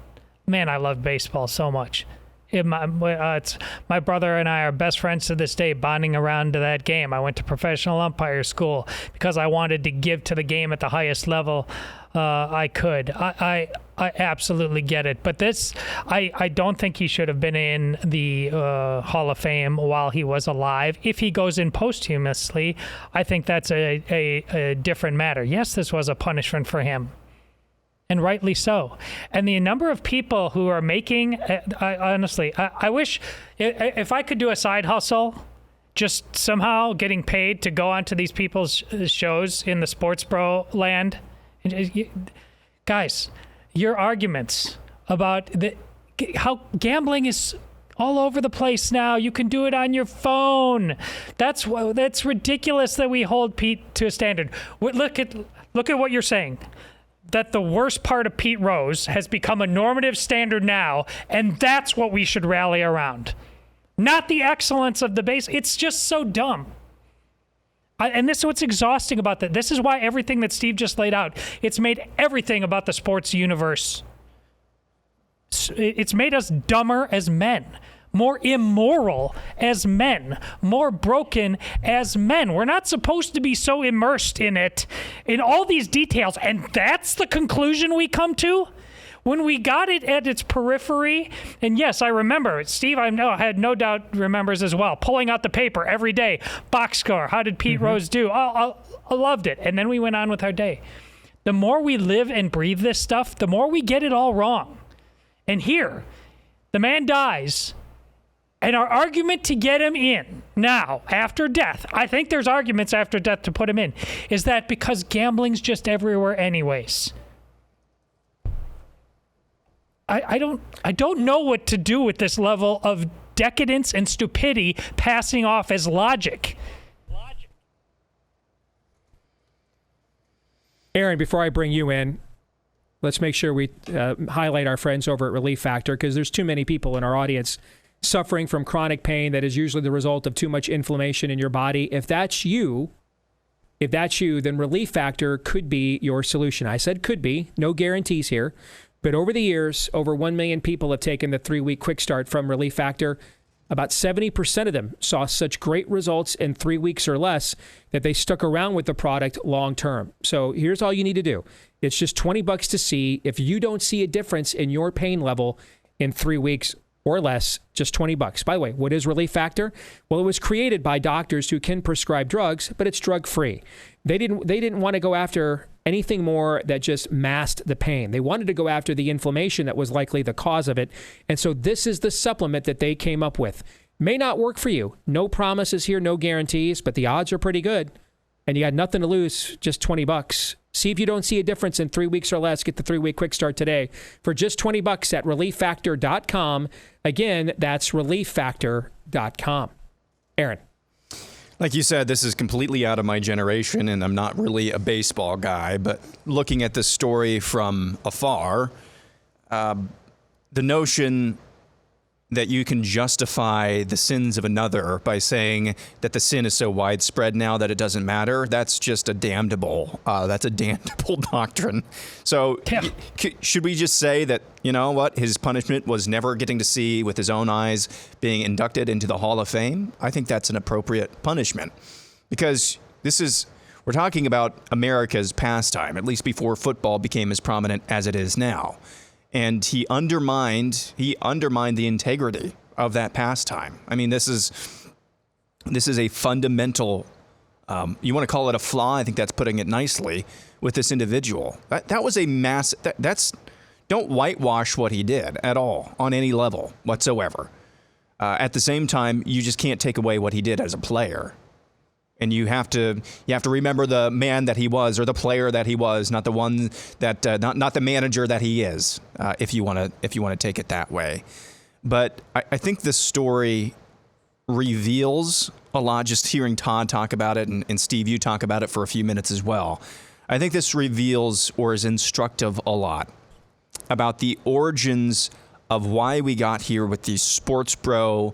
Man, I love baseball so much. My brother and I are best friends to this day, bonding around to that game. I went to professional umpire school because I wanted to give to the game at the highest level I could. I absolutely get it. But I don't think he should have been in the Hall of Fame while he was alive. If he goes in posthumously, I think that's a different matter. Yes, this was a punishment for him. And rightly so. And the number of people who are making, honestly, I wish if I could do a side hustle, just somehow getting paid to go onto these people's shows in the sports bro land. Guys, your arguments about how gambling is all over the place now. You can do it on your phone. That's ridiculous that we hold Pete to a standard. Look at what you're saying. That the worst part of Pete Rose has become a normative standard now, and that's what we should rally around. Not the excellence of the base. It's just so dumb. And this is what's exhausting about that. This is why everything that Steve just laid out, it's made everything about the sports universe. It's made us dumber as men. More immoral as men, more broken as men. We're not supposed to be so immersed in it, in all these details, and that's the conclusion we come to? When we got it at its periphery, and yes, I remember, Steve, I had no doubt remembers as well, pulling out the paper every day, box score, how did Pete Rose do? I loved it, and then we went on with our day. The more we live and breathe this stuff, the more we get it all wrong. And here, the man dies. And our argument to get him in now, after death, I think there's arguments after death to put him in, is that because gambling's just everywhere anyways. I don't know what to do with this level of decadence and stupidity passing off as logic. Aaron, before I bring you in, let's make sure we highlight our friends over at Relief Factor, because there's too many people in our audience suffering from chronic pain that is usually the result of too much inflammation in your body. If that's you, then Relief Factor could be your solution. I said could be, no guarantees here. But over the years, over 1 million people have taken the 3-week quick start from Relief Factor. About 70% of them saw such great results in 3 weeks or less that they stuck around with the product long term. So here's all you need to do. It's just $20 to see. If you don't see a difference in your pain level in 3 weeks or less, just $20. By the way, what is Relief Factor? Well, it was created by doctors who can prescribe drugs, but it's drug-free. They didn't want to go after anything more that just masked the pain. They wanted to go after the inflammation that was likely the cause of it. And so this is the supplement that they came up with. May not work for you. No promises here, no guarantees, but the odds are pretty good. And you got nothing to lose, just $20. See if you don't see a difference in 3 weeks or less. Get the 3-week quick start today for just $20 at relieffactor.com. Again, that's relieffactor.com. Aaron. Like you said, this is completely out of my generation, and I'm not really a baseball guy, but looking at this story from afar, the notion that you can justify the sins of another by saying that the sin is so widespread now that it doesn't matter, that's just a damnable doctrine. So should we just say that, you know what, his punishment was never getting to see with his own eyes being inducted into the Hall of Fame? I think that's an appropriate punishment, because we're talking about America's pastime, at least before football became as prominent as it is now. And he undermined the integrity of that pastime. I mean, this is a fundamental, you want to call it a flaw, I think that's putting it nicely, with this individual. That was a mass, don't whitewash what he did at all, on any level whatsoever. At the same time, you just can't take away what he did as a player. And you have to remember the man that he was, or the player that he was, not the one that not the manager that he is, if you want to take it that way. But I think this story reveals a lot. Just hearing Todd talk about it, and Steve, you talk about it for a few minutes as well. I think this reveals, or is instructive, a lot about the origins of why we got here with the sports bro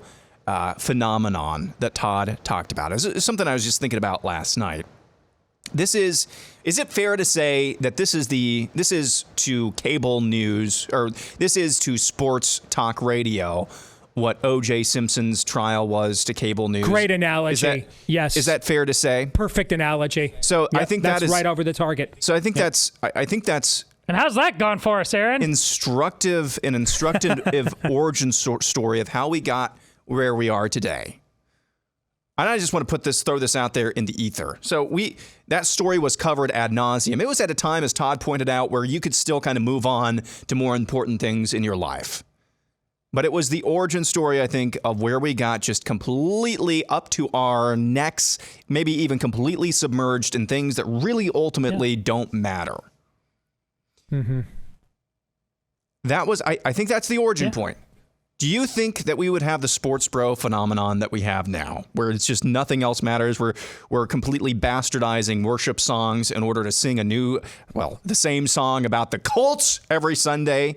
phenomenon that Todd talked about. It's something I was just thinking about last night. Is it fair to say that this is to cable news, or this is to sports talk radio, what O.J. Simpson's trial was to cable news? Great analogy. Yes. Is that fair to say? Perfect analogy. So yep, I think that's right over the target. So I think that's. And how's that gone for us, Aaron? Instructive origin story of how we got where we are today. And I just want to throw this out there in the ether. So that story was covered ad nauseum. It was at a time, as Todd pointed out, where you could still kind of move on to more important things in your life. But it was the origin story, I think, of where we got just completely up to our necks, maybe even completely submerged in things that really ultimately don't matter. Mm-hmm. I think that's the origin point. Do you think that we would have the sports bro phenomenon that we have now, where it's just nothing else matters? We're completely bastardizing worship songs in order to sing the same song about the Colts every Sunday?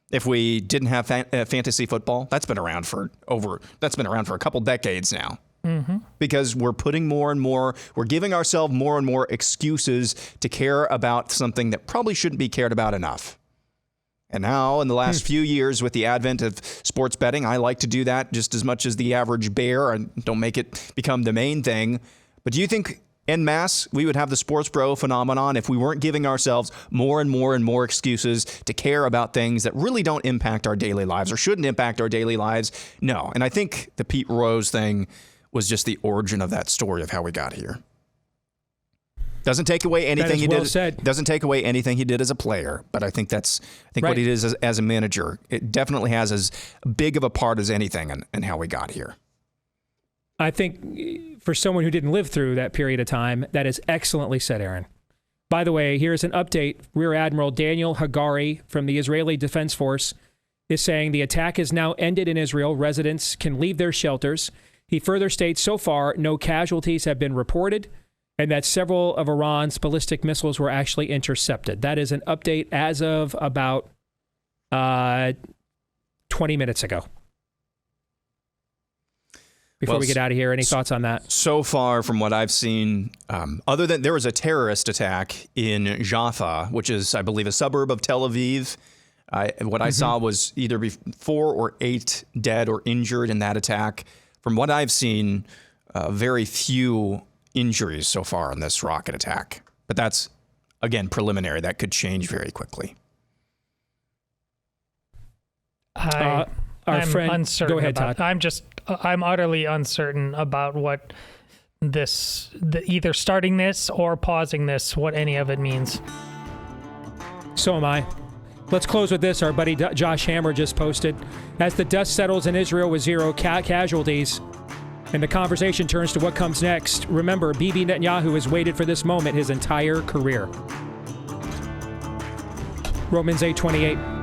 If we didn't have fantasy football, that's been around for a couple decades now. Mm-hmm. Because we're giving ourselves more and more excuses to care about something that probably shouldn't be cared about enough. And now, in the last few years, with the advent of sports betting, I like to do that just as much as the average bear, and don't make it become the main thing. But do you think, en masse, we would have the sports bro phenomenon if we weren't giving ourselves more and more and more excuses to care about things that really don't impact our daily lives, or shouldn't impact our daily lives? No. And I think the Pete Rose thing was just the origin of that story of how we got here. Doesn't take away anything he did. Doesn't take away anything he did as a player, but I think right. What he did as a manager, it definitely has as big of a part as anything in how we got here. I think for someone who didn't live through that period of time, that is excellently said, Aaron. By the way, here's an update. Rear Admiral Daniel Hagari from the Israeli Defense Force is saying the attack is now ended in Israel. Residents can leave their shelters. He further states, so far, no casualties have been reported. and that several of Iran's ballistic missiles were actually intercepted. That is an update as of about 20 minutes ago. Before we get out of here, any thoughts on that? So far, from what I've seen, other than there was a terrorist attack in Jaffa, which is, I believe, a suburb of Tel Aviv. What I saw was either 4 or 8 dead or injured in that attack. From what I've seen, very few injuries so far on this rocket attack. But that's, again, preliminary. That could change very quickly. Our I'm friend, uncertain. Go ahead, Todd. I'm utterly uncertain about what either starting this or pausing this, what any of it means. So am I. Let's close with this. Our buddy Josh Hammer just posted, as the dust settles in Israel with 0 casualties, and the conversation turns to what comes next, remember, Bibi Netanyahu has waited for this moment his entire career. Romans 8:28.